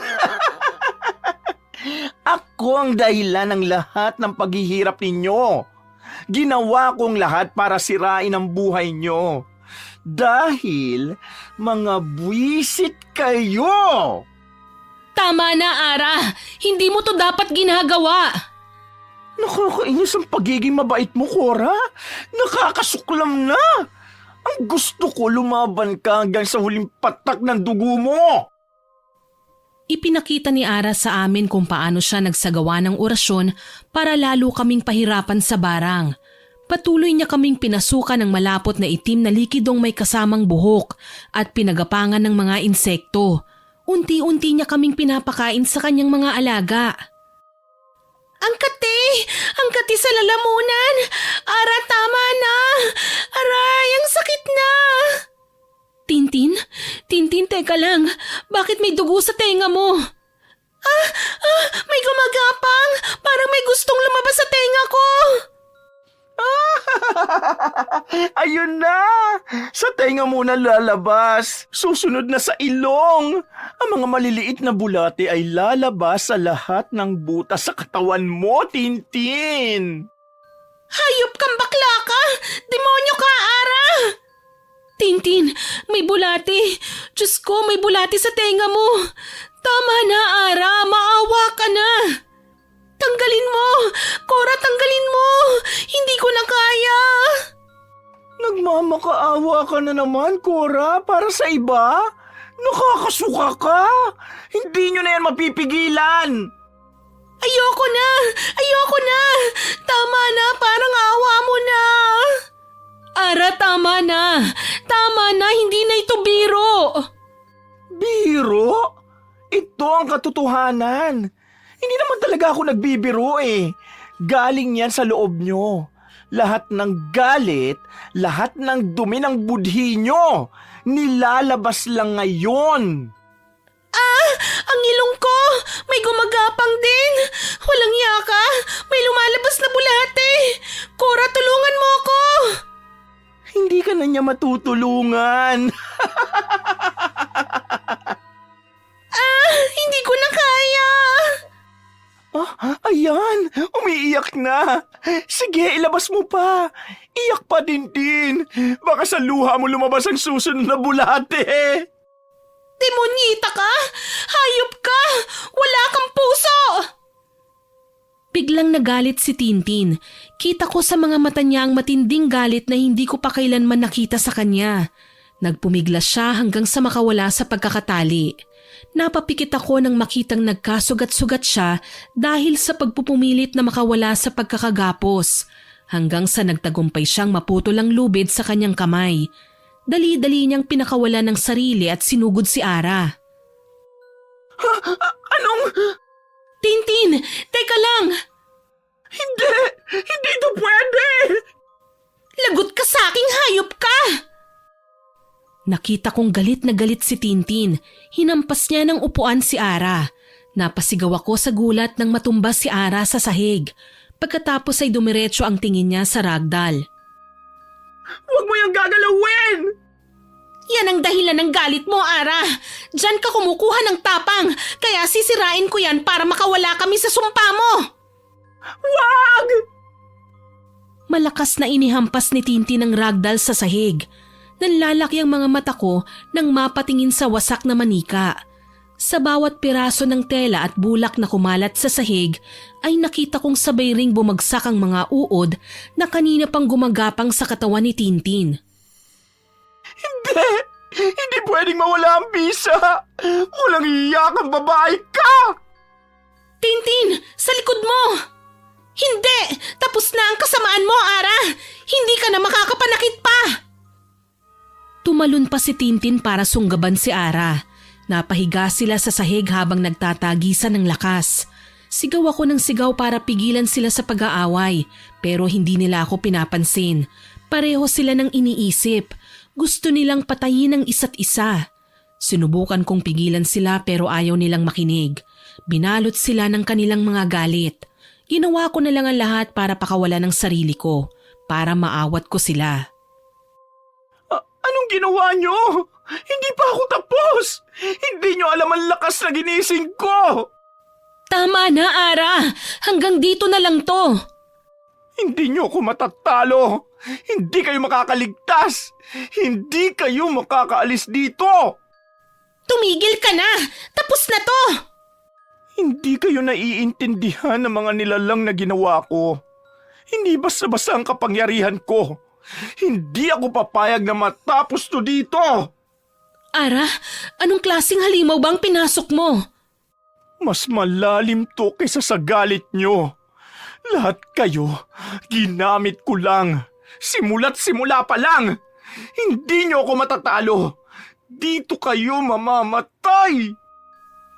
Ako ang dahilan ng lahat ng paghihirap ninyo. Ginawa kong lahat para sirain ang buhay nyo. Dahil mga buwisit kayo. Tama na, Ara. Hindi mo to dapat ginagawa. Nakakainis ang pagiging mabait mo, Cora. Nakakasuklam na. Ang gusto ko lumaban ka hanggang sa huling patak ng dugo mo. Ipinakita ni Ara sa amin kung paano siya nagsagawa ng orasyon para lalo kaming pahirapan sa barang. Patuloy niya kaming pinasukan ng malapot na itim na likidong may kasamang buhok at pinagapangan ng mga insekto. Unti-unti niya kaming pinapakain sa kanyang mga alaga. Ang kati! Ang kati sa lalamunan! Ara, tama na! Aray, ang sakit na! Tintin? Tintin, teka lang. Bakit may dugo sa tenga mo? May gumagapang! Parang may gustong lumabas sa tenga ko! Ayun na! Sa tenga muna lalabas. Susunod na sa ilong. Ang mga maliliit na bulate ay lalabas sa lahat ng butas sa katawan mo, Tintin. Hayop kang bakla ka! Demonyo ka, Ara! Tintin, may bulati. Diyos ko, may bulati sa tenga mo. Tama na, Ara. Maawa ka na. Tanggalin mo! Cora, tanggalin mo! Hindi ko na kaya! Nagmamakaawa ka na naman, Cora, para sa iba? Nakakasuka ka! Hindi nyo na yan mapipigilan! Ayoko na! Ayoko na! Tama na! Parang awa mo na! Ara, tama na! Tama na! Hindi na ito biro! Biro? Ito ang katotohanan. Hindi naman talaga ako nagbibiro eh. Galing yan sa loob nyo. Lahat ng galit, lahat ng dumi ng budhi nyo, nilalabas lang ngayon. Ang ilong ko! May gumagapang din! Walang yaka! May lumalabas na bulate! Cora, tulungan mo ako! Hindi ka na niya matutulungan. Hindi ko na kaya! Ayan, umiiyak na. Sige, ilabas mo pa. Iyak pa din. Baka sa luha mo lumabas ang susunod na bulate. Demonyita ka! Hayop ka! Wala kang puso! Biglang nagalit si Tintin. Kita ko sa mga mata niya ang matinding galit na hindi ko pa kailanman nakita sa kanya. Nagpumiglas siya hanggang sa makawala sa pagkakatali. Napapikit ako nang makitang nagkasugat-sugat siya dahil sa pagpupumilit na makawala sa pagkakagapos, hanggang sa nagtagumpay siyang maputol ang lubid sa kanyang kamay. Dali-dali niyang pinakawala ng sarili at sinugod si Ara. Anong? Tintin! Teka lang! Hindi! Hindi ito pwede! Lagot ka sa aking hayop ka! Nakita kong galit na galit si Tintin. Hinampas niya ng upuan si Ara. Napasigaw ako sa gulat nang matumbas si Ara sa sahig. Pagkatapos ay dumiretso ang tingin niya sa ragdoll. Huwag mo yung gagalawin! Yan ang dahilan ng galit mo, Ara. Diyan ka kumukuha ng tapang, kaya sisirain ko yan para makawala kami sa sumpa mo. Wag! Malakas na inihampas ni Tintin ang ragdoll sa sahig. Nanlalaki ang mga mata ko nang mapatingin sa wasak na manika. Sa bawat piraso ng tela at bulak na kumalat sa sahig ay nakita kong sabay ring bumagsak ang mga uod na kanina pang gumagapang sa katawan ni Tintin. Hindi! Hindi pwedeng mawala ang bisa! Walang iyak ang babae ka! Tintin! Sa likod mo! Hindi! Tapos na ang kasamaan mo, Ara! Hindi ka na makakapanakit pa! Tumalon pa si Tintin para sunggaban si Ara. Napahiga sila sa sahig habang nagtatagisan ng lakas. Sigaw ako ng sigaw para pigilan sila sa pag-aaway, pero hindi nila ako pinapansin. Pareho sila ng iniisip. Gusto nilang patayin ang isa't isa. Sinubukan kong pigilan sila pero ayaw nilang makinig. Binalot sila ng kanilang mga galit. Ginawa ko na lang ang lahat para pakawala ng sarili ko, para maawat ko sila. Anong ginawa nyo? Hindi pa ako tapos! Hindi nyo alam ang lakas na ginising ko! Tama na, Ara! Hanggang dito na lang to! Hindi nyo ako matatalo! Hindi kayo makakaligtas! Hindi kayo makakaalis dito! Tumigil ka na! Tapos na to! Hindi kayo naiintindihan ng mga nilalang na ginawa ko. Hindi basta-basta ang kapangyarihan ko. Hindi ako papayag na matapos to dito! Ara, anong klaseng halimaw bang pinasok mo? Mas malalim to kaysa sa galit nyo. Lahat kayo, ginamit ko lang. Simula't simula pa lang. Hindi nyo ako matatalo. Dito kayo mamamatay.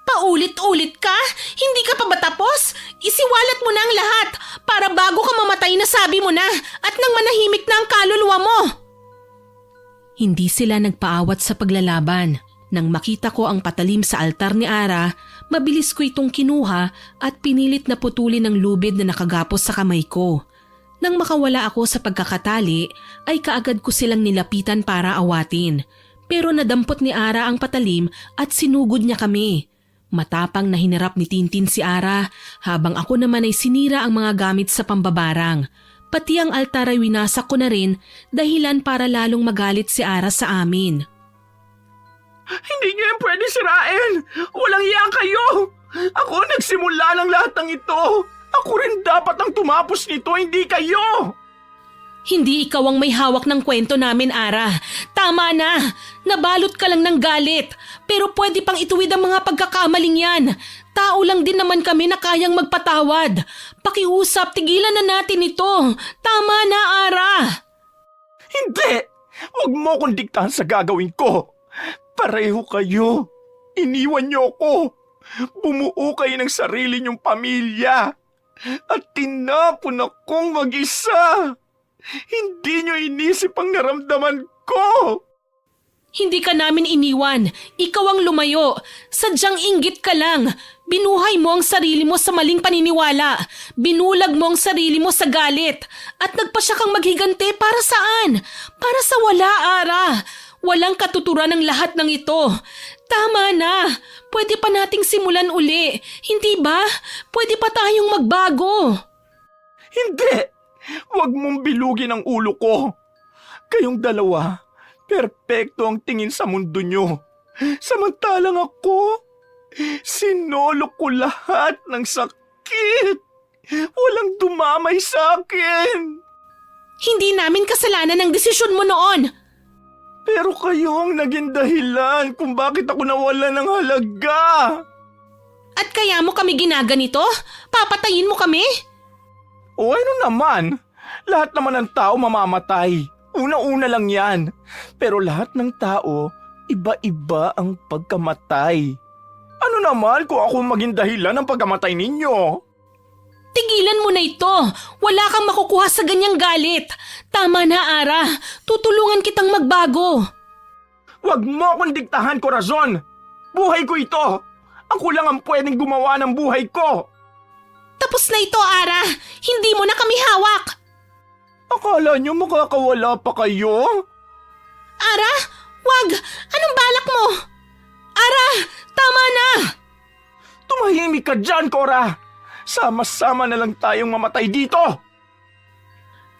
Paulit-ulit ka? Hindi ka pa ba tapos? Isiwalat mo na ang lahat para bago ka mamatay na sabi mo na at nang manahimik na ang kaluluwa mo. Hindi sila nagpaawat sa paglalaban. Nang makita ko ang patalim sa altar ni Ara, mabilis ko itong kinuha at pinilit na putulin ang lubid na nakagapos sa kamay ko. Nang makawala ako sa pagkakatali, ay kaagad ko silang nilapitan para awatin. Pero nadampot ni Ara ang patalim at sinugod niya kami. Matapang na hinarap ni Tintin si Ara habang ako naman ay sinira ang mga gamit sa pambabarang. Pati ang altar ay winasak ko na rin dahilan para lalong magalit si Ara sa amin. Hindi nyo yan pwede sirain! Walang iya kayo! Ako nagsimula ng lahat ng ito! Ako rin dapat ang tumapos nito, hindi kayo! Hindi ikaw ang may hawak ng kwento namin, Ara. Tama na! Nabalot ka lang ng galit. Pero pwede pang ituwid ang mga pagkakamaling yan. Tao lang din naman kami na kayang magpatawad. Pakiusap, tigilan na natin ito. Tama na, Ara! Hindi! Huwag mo akong diktahan sa gagawin ko! Pareho kayo! Iniwan niyo ako! Bumuo kayo ng sarili niyong pamilya. At tinapon akong mag-isa. Hindi niyo inisip ang naramdaman ko. Hindi ka namin iniwan. Ikaw ang lumayo. Sadyang inggit ka lang. Binuhay mo ang sarili mo sa maling paniniwala. Binulag mo ang sarili mo sa galit. At nagpasya kang maghigante para saan? Para sa wala, Ara. Walang katuturan ng lahat ng ito. Tama na. Pwede pa nating simulan uli. Hindi ba? Pwede pa tayong magbago. Hindi! Huwag mong bilugin ang ulo ko. Kayong dalawa, perpekto ang tingin sa mundo nyo. Samantalang ako, sinolo ko lahat ng sakit. Walang dumamay sa akin. Hindi namin kasalanan ang desisyon mo noon. Pero kayo ang naging dahilan kung bakit ako nawala ng halaga. At kaya mo kami ginaganito? Papatayin mo kami? O ano naman? Lahat naman ng tao mamamatay. Una-una lang yan. Pero lahat ng tao, iba-iba ang pagkamatay. Ano naman kung ako maging dahilan ng pagkamatay ninyo? Tigilan mo na ito. Wala kang makukuha sa ganyang galit. Tama na, Ara. Tutulungan kitang magbago. Huwag mo akong diktahan, Corazon. Buhay ko ito. Ako lang ang pwedeng gumawa ng buhay ko. Tapos na ito, Ara. Hindi mo na kami hawak. Akala niyo makakawala pa kayo? Ara, wag. Anong balak mo? Ara, tama na. Tumahimik ka dyan, Cora. Sama-sama na lang tayong mamatay dito.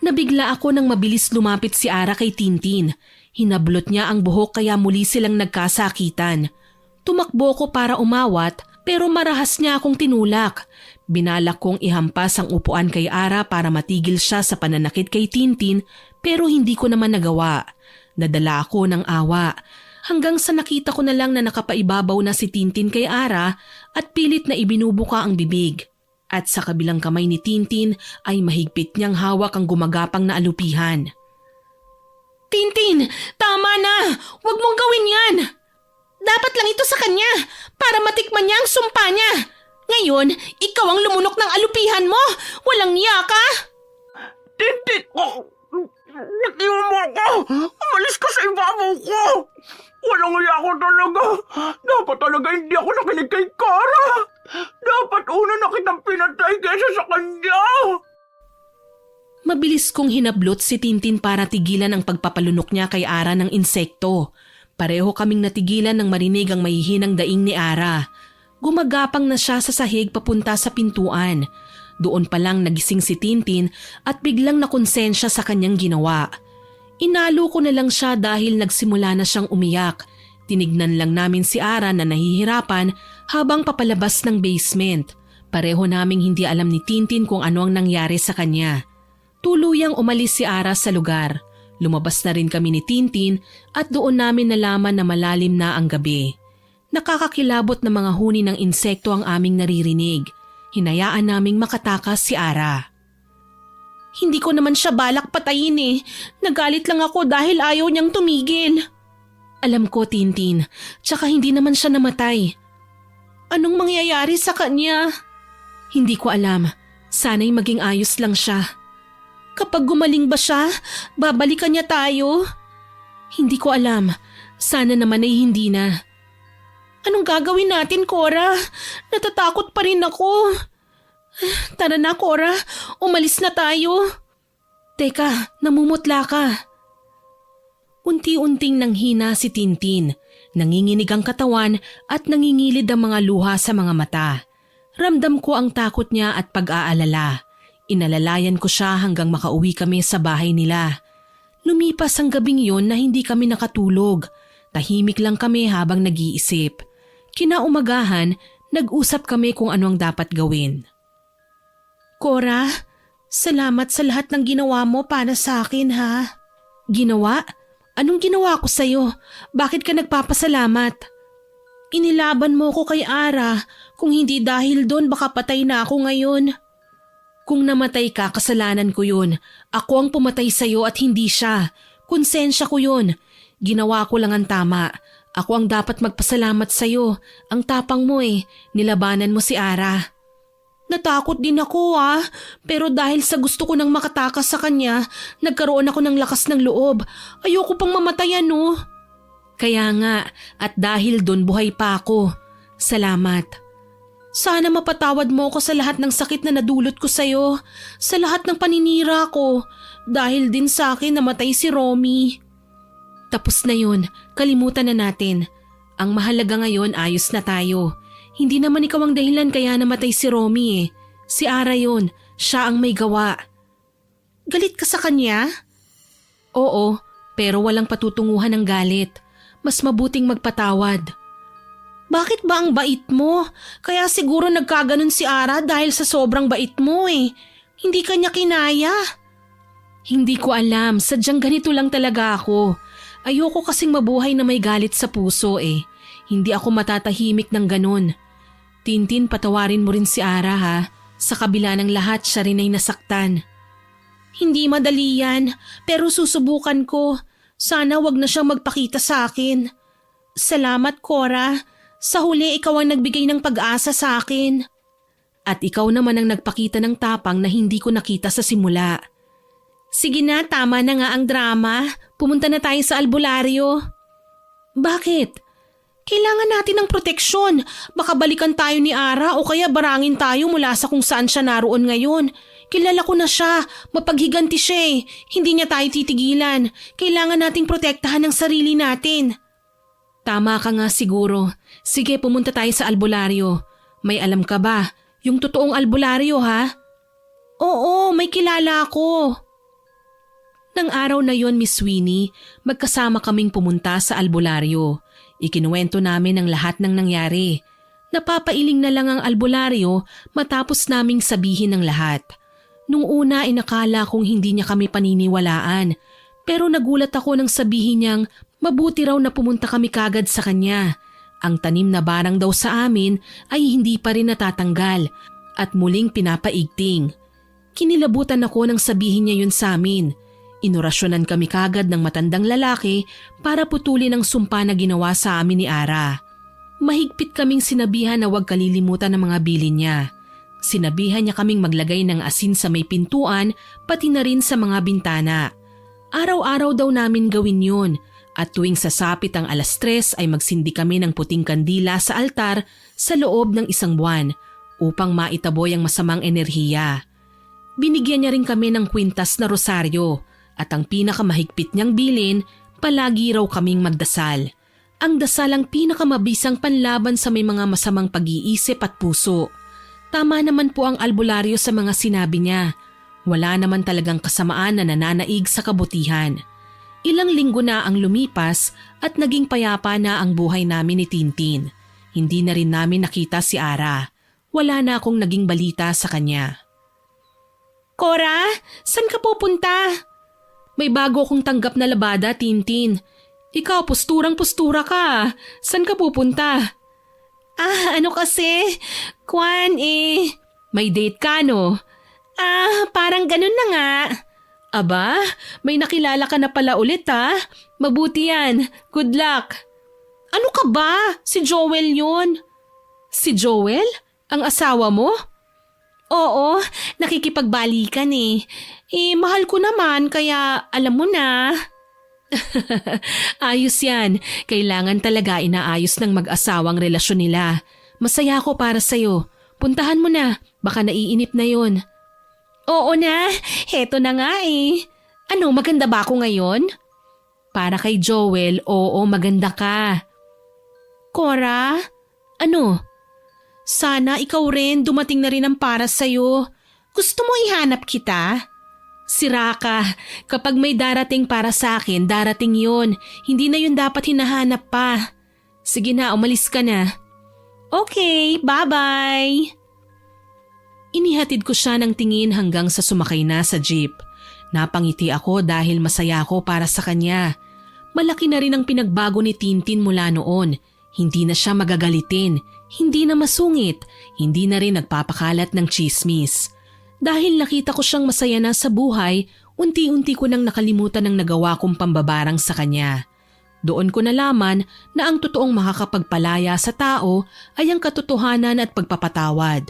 Nabigla ako nang mabilis lumapit si Ara kay Tintin. Hinablot niya ang buhok kaya muli silang nagkasakitan. Tumakbo ko para umawat pero marahas niya akong tinulak. Binalak kong ihampas ang upuan kay Ara para matigil siya sa pananakit kay Tintin pero hindi ko naman nagawa. Nadala ako ng awa. Hanggang sa nakita ko na lang na nakapaibabaw na si Tintin kay Ara at pilit na ibinubuka ang bibig. At sa kabilang kamay ni Tintin ay mahigpit niyang hawak ang gumagapang na alupihan. Tintin, tama na! Huwag mong gawin yan! Dapat lang ito sa kanya para matikman niya ang sumpa niya. Ngayon, ikaw ang lumunok ng alupihan mo! Walang iya ka! Tintin! Natiwan mo ako! Umalis ka sa ibabaw ko! Walang iya ako talaga! Dapat talaga hindi ako nakinig kay Cora! Dapat una na kitang pinatay kaysa sa kanya! Mabilis kong hinablot si Tintin para tigilan ang pagpapalunok niya kay Ara ng insekto. Pareho kaming natigilan nang marinig ang mahihinang daing ni Ara. Gumagapang na siya sa sahig papunta sa pintuan. Doon pa lang nagising si Tintin at biglang nakonsensya sa kanyang ginawa. Inalo ko na lang siya dahil nagsimula na siyang umiyak. Tinignan lang namin si Ara na nahihirapan habang papalabas ng basement. Pareho naming hindi alam ni Tintin kung ano ang nangyari sa kanya. Tuluyang umalis si Ara sa lugar. Lumabas na rin kami ni Tintin at doon namin nalaman na malalim na ang gabi. Nakakakilabot na mga huni ng insekto ang aming naririnig. Hinayaan naming makatakas si Ara. Hindi ko naman siya balak patayin eh. Nagalit lang ako dahil ayaw niyang tumigil. Alam ko, Tintin, tsaka hindi naman siya namatay. Anong mangyayari sa kanya? Hindi ko alam. Sana'y maging ayos lang siya. Kapag gumaling ba siya, babalikan niya tayo? Hindi ko alam. Sana naman ay hindi na. Anong gagawin natin, Cora? Natatakot pa rin ako. Tara na, Cora. Umalis na tayo. Teka, namumutla ka. Unti-unting nanghina si Tintin. Nanginginig ang katawan at nangingilid ang mga luha sa mga mata. Ramdam ko ang takot niya at pag-aalala. Inalalayan ko siya hanggang makauwi kami sa bahay nila. Lumipas ang gabing yon na hindi kami nakatulog. Tahimik lang kami habang nag-iisip. Kinaumagahan, nag-usap kami kung ano ang dapat gawin. Cora, salamat sa lahat ng ginawa mo para sa akin ha. Ginawa? Anong ginawa ko sa'yo? Bakit ka nagpapasalamat? Inilaban mo ko kay Ara. Kung hindi dahil doon baka patay na ako ngayon. Kung namatay ka, kasalanan ko yun. Ako ang pumatay sa'yo at hindi siya. Konsensya ko yun. Ginawa ko lang ang tama. Ako ang dapat magpasalamat sa'yo. Ang tapang mo nilabanan mo si Ara. Natakot din ako pero dahil sa gusto ko nang makatakas sa kanya, nagkaroon ako ng lakas ng loob. Ayoko pang mamatayan Kaya nga, at dahil doon buhay pa ako. Salamat. Sana mapatawad mo ako sa lahat ng sakit na nadulot ko sa'yo, sa lahat ng paninira ko, dahil din sa akin namatay si Romy. Tapos na yun, kalimutan na natin. Ang mahalaga ngayon, ayos na tayo. Hindi naman ikaw ang dahilan kaya namatay si Romy Si Ara yun, siya ang may gawa. Galit ka sa kanya? Oo, pero walang patutunguhan ng galit. Mas mabuting magpatawad. Bakit ba ang bait mo? Kaya siguro nagkaganon si Ara dahil sa sobrang bait mo Hindi ka niya kinaya. Hindi ko alam, sadyang ganito lang talaga ako. Ayoko kasing mabuhay na may galit sa puso Hindi ako matatahimik ng ganon. Tintin, patawarin mo rin si Ara ha. Sa kabila ng lahat, siya rin ay nasaktan. Hindi madali yan, pero susubukan ko. Sana wag na siyang magpakita sa akin. Salamat, Cora. Sa huli, ikaw ang nagbigay ng pag-asa sa akin. At ikaw naman ang nagpakita ng tapang na hindi ko nakita sa simula. Sige na, tama na nga ang drama. Pumunta na tayo sa albularyo. Bakit? Kailangan natin ng proteksyon. Baka balikan tayo ni Ara o kaya barangin tayo mula sa kung saan siya naroon ngayon. Kilala ko na siya. Mapaghiganti siya Hindi niya tayo titigilan. Kailangan nating protektahan ang sarili natin. Tama ka nga siguro. Sige, pumunta tayo sa albularyo. May alam ka ba? Yung totoong albularyo ha? Oo, may kilala ako. Nang araw na yon, Miss Winnie, magkasama kaming pumunta sa albularyo. Ikinuwento namin ang lahat ng nangyari. Napapailing na lang ang albularyo matapos naming sabihin ang lahat. Nung una inakala kong hindi niya kami paniniwalaan, pero nagulat ako nang sabihin niyang mabuti raw na pumunta kami kagad sa kanya. Ang tanim na barang daw sa amin ay hindi pa rin natatanggal at muling pinapaigting. Kinilabutan ako nang sabihin niya yun sa amin. Inorasyonan kami kagad ng matandang lalaki para putulin ang sumpa na ginawa sa amin ni Ara. Mahigpit kaming sinabihan na huwag kalilimutan ng mga bilin niya. Sinabihan niya kaming maglagay ng asin sa may pintuan pati na rin sa mga bintana. Araw-araw daw namin gawin yun at tuwing sasapit ang 3:00 ay magsindi kami ng puting kandila sa altar sa loob ng 1 buwan upang maitaboy ang masamang enerhiya. Binigyan niya rin kami ng kwintas na rosaryo. At ang pinakamahigpit niyang bilin, palagi raw kaming magdasal. Ang dasal ang pinakamabisang panlaban sa may mga masamang pag-iisip at puso. Tama naman po ang albularyo sa mga sinabi niya. Wala naman talagang kasamaan na nananaig sa kabutihan. Ilang linggo na ang lumipas at naging payapa na ang buhay namin ni Tintin. Hindi na rin namin nakita si Ara. Wala na akong naging balita sa kanya. Cora, saan ka pupunta? May bago akong tanggap na labada, Tintin. Ikaw, posturang-postura ka. San ka pupunta? Ano kasi? May date ka, no? Parang ganun na nga. Aba, may nakilala ka na pala ulit, ha? Mabuti yan. Good luck. Ano ka ba? Si Joel yun. Si Joel? Ang asawa mo? Oo, nakikipagbalikan mahal ko naman kaya alam mo na. Ayos yan. Kailangan talaga inaayos ng mag-asawang relasyon nila. Masaya ako para sa'yo. Puntahan mo na. Baka naiinip na yon. Oo na. Heto na nga Ano, maganda ba ako ngayon? Para kay Joel, oo, maganda ka. Cora? Ano? Sana ikaw rin dumating na rin ang para sa'yo. Gusto mo ihanap kita? Sira ka. Kapag may darating para sa akin, darating yon. Hindi na yun dapat hinahanap pa. Sige na, umalis ka na. Okay, bye-bye. Inihatid ko siya ng tingin hanggang sa sumakay na sa jeep. Napangiti ako dahil masaya ako para sa kanya. Malaki na rin ang pinagbago ni Tintin mula noon. Hindi na siya magagalitin. Hindi na masungit, hindi na rin nagpapakalat ng chismis. Dahil nakita ko siyang masaya na sa buhay, unti-unti ko nang nakalimutan ang nagawa kong pambabarang sa kanya. Doon ko nalaman na ang totoong makakapagpalaya sa tao ay ang katotohanan at pagpapatawad.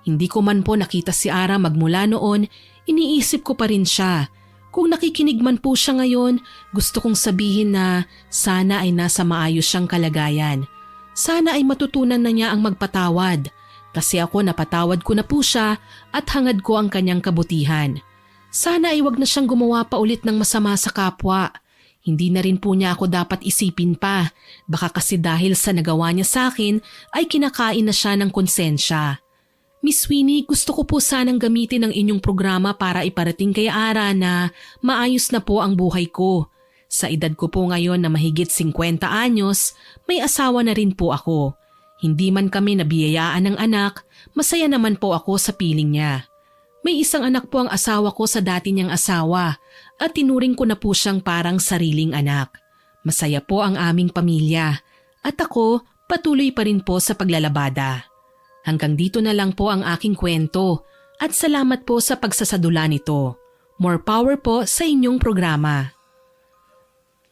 Hindi ko man po nakita si Ara magmula noon, iniisip ko pa rin siya. Kung nakikinig man po siya ngayon, gusto kong sabihin na sana ay nasa maayos siyang kalagayan. Sana ay matutunan na niya ang magpatawad. Kasi ako napatawad ko na po siya at hangad ko ang kanyang kabutihan. Sana ay wag na siyang gumawa pa ulit ng masama sa kapwa. Hindi na rin po niya ako dapat isipin pa. Baka kasi dahil sa nagawa niya sa akin ay kinakain na siya ng konsensya. Miss Winnie, gusto ko po sanang gamitin ang inyong programa para iparating kay Ara na maayos na po ang buhay ko. Sa edad ko po ngayon na mahigit 50 anyos, may asawa na rin po ako. Hindi man kami nabiyayaan ng anak, masaya naman po ako sa piling niya. May isang anak po ang asawa ko sa dati niyang asawa at tinuring ko na po siyang parang sariling anak. Masaya po ang aming pamilya at ako patuloy pa rin po sa paglalabada. Hanggang dito na lang po ang aking kwento at salamat po sa pagsasadula nito. More power po sa inyong programa.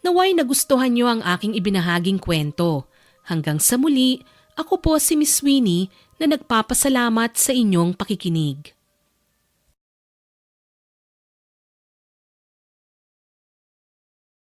Naway nagustuhan niyo ang aking ibinahaging kwento. Hanggang sa muli, ako po si Miss Winnie na nagpapasalamat sa inyong pakikinig.